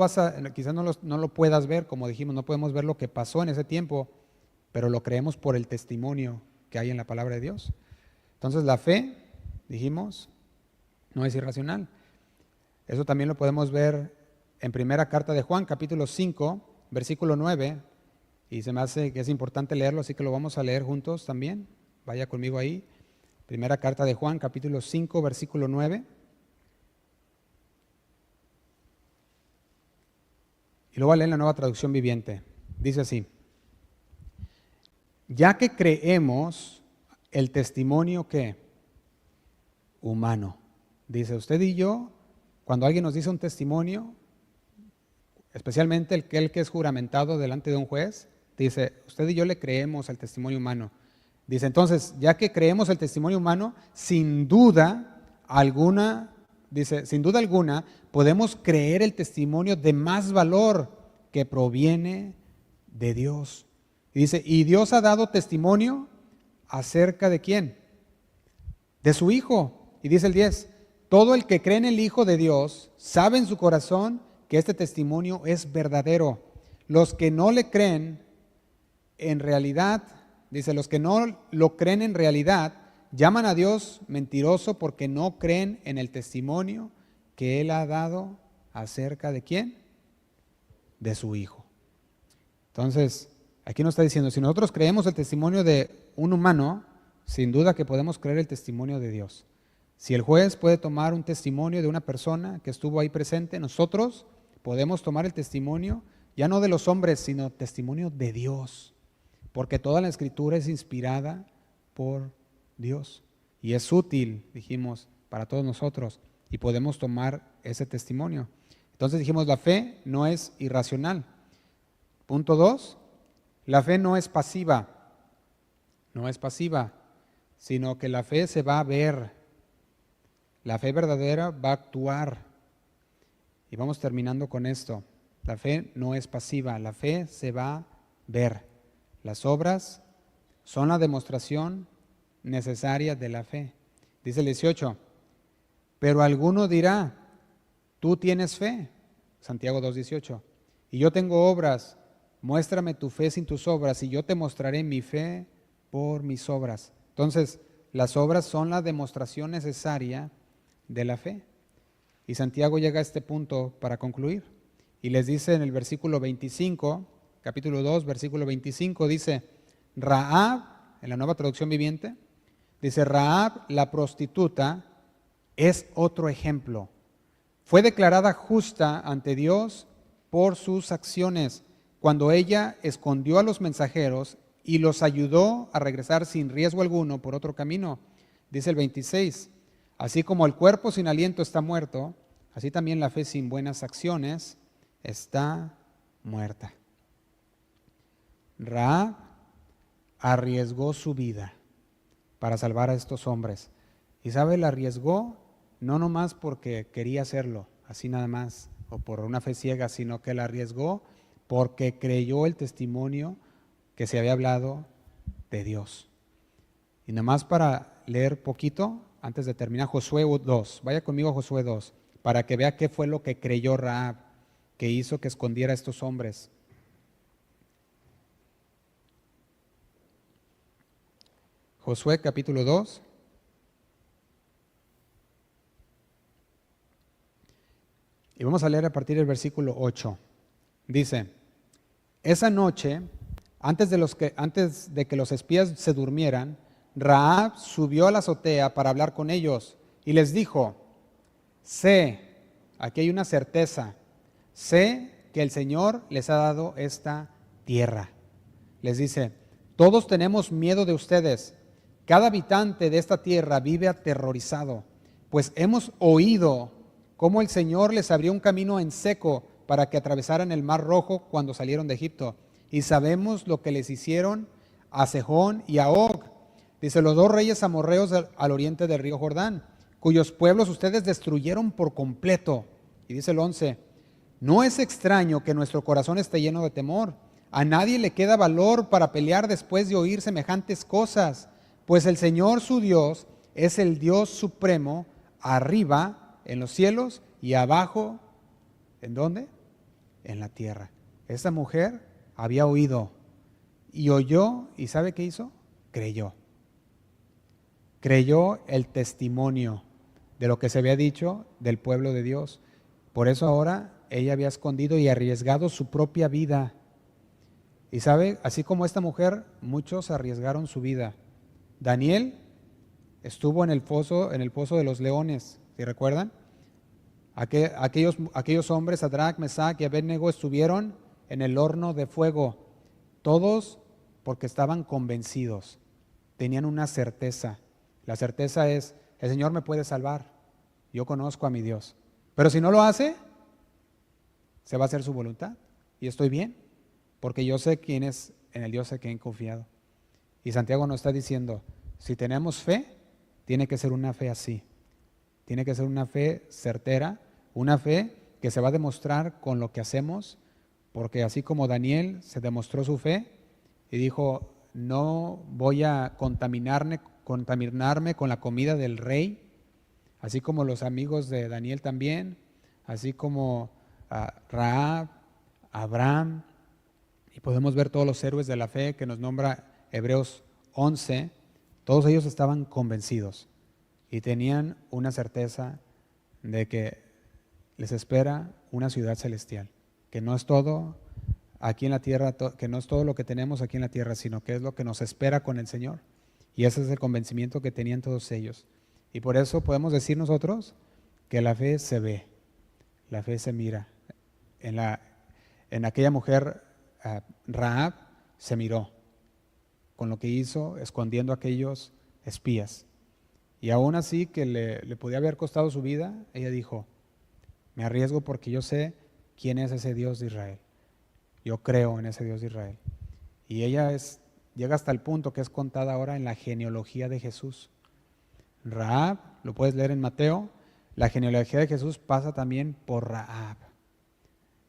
[SPEAKER 1] quizás no lo puedas ver, como dijimos, no podemos ver lo que pasó en ese tiempo, pero lo creemos por el testimonio que hay en la palabra de Dios. Entonces la fe, dijimos, no es irracional. Eso también lo podemos ver en primera carta de Juan, capítulo 5, versículo 9, y se me hace que es importante leerlo, así que lo vamos a leer juntos también. Vaya conmigo ahí. Primera carta de Juan, capítulo 5, versículo 9. Y luego leer la Nueva Traducción Viviente. Dice así: ya que creemos el testimonio que humano. Dice, usted y yo, cuando alguien nos dice un testimonio, especialmente el que es juramentado delante de un juez, dice, usted y yo le creemos al testimonio humano. Dice, entonces, ya que creemos el testimonio humano, sin duda alguna, dice, sin duda alguna, podemos creer el testimonio de más valor que proviene de Dios. Y dice, y Dios ha dado testimonio acerca de ¿quién? De su Hijo. Y dice el 10, todo el que cree en el Hijo de Dios sabe en su corazón que este testimonio es verdadero. Los que no le creen en realidad, dice, los que no lo creen en realidad, llaman a Dios mentiroso porque no creen en el testimonio que Él ha dado acerca de ¿quién? De su Hijo. Entonces, aquí nos está diciendo, si nosotros creemos el testimonio de un humano, sin duda que podemos creer el testimonio de Dios. Si el juez puede tomar un testimonio de una persona que estuvo ahí presente, nosotros podemos tomar el testimonio, ya no de los hombres, sino testimonio de Dios. Porque toda la Escritura es inspirada por Dios y es útil, dijimos, para todos nosotros y podemos tomar ese testimonio. Entonces dijimos, la fe no es irracional. Punto 2, la fe no es pasiva, sino que la fe se va a ver. La fe verdadera va a actuar. Y vamos terminando con esto. La fe no es pasiva, la fe se va a ver. Las obras son la demostración necesaria de la fe. Dice el 18, pero alguno dirá, tú tienes fe, Santiago 2:18, y yo tengo obras, muéstrame tu fe sin tus obras, y yo te mostraré mi fe por mis obras. Entonces, las obras son la demostración necesaria de la fe. Y Santiago llega a este punto para concluir, y les dice en el versículo 25, capítulo 2, versículo 25, dice, Rahab, en la Nueva Traducción Viviente, dice, Rahab, la prostituta, es otro ejemplo. Fue declarada justa ante Dios por sus acciones, cuando ella escondió a los mensajeros y los ayudó a regresar sin riesgo alguno por otro camino. Dice el 26, así como el cuerpo sin aliento está muerto, así también la fe sin buenas acciones está muerta. Rahab arriesgó su vida para salvar a estos hombres. Y sabe, la arriesgó no nomás porque quería hacerlo, así nada más, o por una fe ciega, sino que la arriesgó porque creyó el testimonio que se había hablado de Dios. Y nomás para leer poquito, antes de terminar, Josué 2, vaya conmigo a Josué 2, para que vea qué fue lo que creyó Rahab, que hizo que escondiera a estos hombres. Josué capítulo 2. Y vamos a leer a partir del versículo 8. Dice, esa noche, antes de que los espías se durmieran, Rahab subió a la azotea para hablar con ellos y les dijo, sé, aquí hay una certeza, sé que el Señor les ha dado esta tierra. Les dice, todos tenemos miedo de ustedes. Cada habitante de esta tierra vive aterrorizado, pues hemos oído cómo el Señor les abrió un camino en seco para que atravesaran el Mar Rojo cuando salieron de Egipto. Y sabemos lo que les hicieron a Sejón y a Og. Dice, los dos reyes amorreos al oriente del río Jordán, cuyos pueblos ustedes destruyeron por completo. Y dice el 11, no es extraño que nuestro corazón esté lleno de temor. A nadie le queda valor para pelear después de oír semejantes cosas. Pues el Señor su Dios es el Dios supremo, arriba en los cielos y abajo, ¿en dónde? En la tierra. Esta mujer había oído y oyó, ¿y sabe qué hizo? Creyó. Creyó el testimonio de lo que se había dicho del pueblo de Dios. Por eso ahora ella había escondido y arriesgado su propia vida. Y sabe, así como esta mujer, muchos arriesgaron su vida. Daniel estuvo en el pozo de los leones, ¿sí recuerdan? Aquellos hombres, Sadrach, Mesach y Abednego, estuvieron en el horno de fuego, todos porque estaban convencidos, tenían una certeza. La certeza es, el Señor me puede salvar, yo conozco a mi Dios. Pero si no lo hace, se va a hacer su voluntad y estoy bien, porque yo sé quién es en el Dios en quien he confiado. Y Santiago nos está diciendo, si tenemos fe, tiene que ser una fe así. Tiene que ser una fe certera, una fe que se va a demostrar con lo que hacemos, porque así como Daniel se demostró su fe y dijo, no voy a contaminarme con la comida del rey, así como los amigos de Daniel también, así como Rahab, Abraham, y podemos ver todos los héroes de la fe que nos nombra Hebreos 11, todos ellos estaban convencidos y tenían una certeza de que les espera una ciudad celestial, que no es todo aquí en la tierra, que no es todo lo que tenemos aquí en la tierra, sino que es lo que nos espera con el Señor. Y ese es el convencimiento que tenían todos ellos. Y por eso podemos decir nosotros que la fe se ve, la fe se mira. En aquella mujer, Rahab, se miró con lo que hizo escondiendo a aquellos espías. Y aún así que le podía haber costado su vida, ella dijo, me arriesgo porque yo sé quién es ese Dios de Israel. Yo creo en ese Dios de Israel. Y ella llega hasta el punto que es contada ahora en la genealogía de Jesús. Rahab, lo puedes leer en Mateo, la genealogía de Jesús pasa también por Rahab.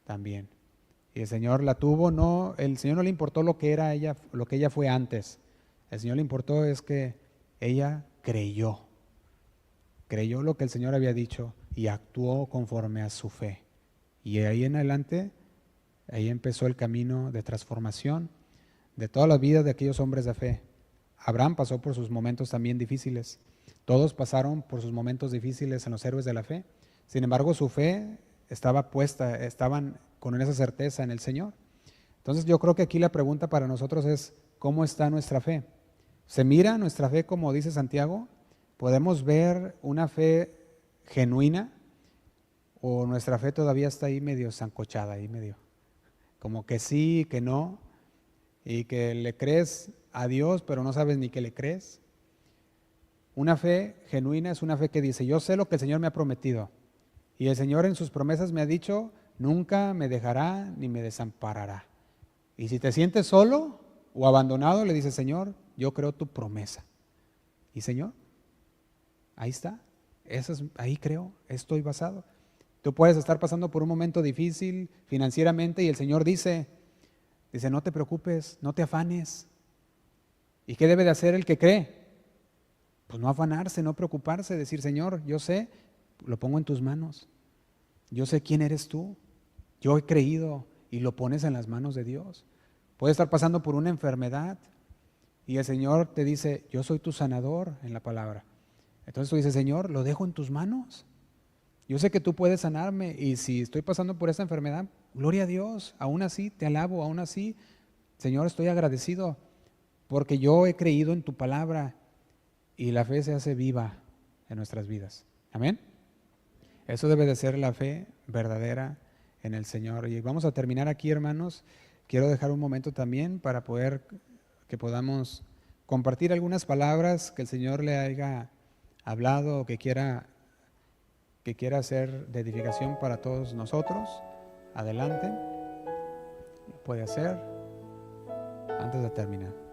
[SPEAKER 1] También. Y el Señor la tuvo, el Señor no le importó lo que era ella, lo que ella fue antes. El Señor le importó es que ella creyó lo que el Señor había dicho y actuó conforme a su fe. Y ahí en adelante, ahí empezó el camino de transformación de toda la vida de aquellos hombres de fe. Abraham pasó por sus momentos también difíciles. Todos pasaron por sus momentos difíciles en los héroes de la fe. Sin embargo, su fe estaba puesta, estaban con esa certeza en el Señor. Entonces yo creo que aquí la pregunta para nosotros es, ¿cómo está nuestra fe? ¿Se mira nuestra fe como dice Santiago? ¿Podemos ver una fe genuina o nuestra fe todavía está ahí medio sancochada, ahí medio como que sí, que no, y que le crees a Dios pero no sabes ni que le crees? Una fe genuina es una fe que dice, yo sé lo que el Señor me ha prometido y el Señor en sus promesas me ha dicho, nunca me dejará ni me desamparará. Y si te sientes solo o abandonado, le dices, Señor, yo creo tu promesa. Y Señor, ahí está, ahí creo, estoy basado. Tú puedes estar pasando por un momento difícil financieramente y el Señor dice, no te preocupes, no te afanes. ¿Y qué debe de hacer el que cree? Pues no afanarse, no preocuparse, decir, Señor, yo sé, lo pongo en tus manos. Yo sé quién eres tú. Yo he creído y lo pones en las manos de Dios. Puedes estar pasando por una enfermedad y el Señor te dice, yo soy tu sanador en la palabra. Entonces tú dices, Señor, lo dejo en tus manos. Yo sé que tú puedes sanarme y si estoy pasando por esta enfermedad, gloria a Dios, aún así te alabo, aún así, Señor, estoy agradecido porque yo he creído en tu palabra y la fe se hace viva en nuestras vidas. Amén. Eso debe de ser la fe verdadera en el Señor. Y vamos a terminar aquí, hermanos. Quiero dejar un momento también para que podamos compartir algunas palabras que el Señor le haya hablado o que quiera hacer de edificación para todos nosotros. Adelante. Puede hacer antes de terminar.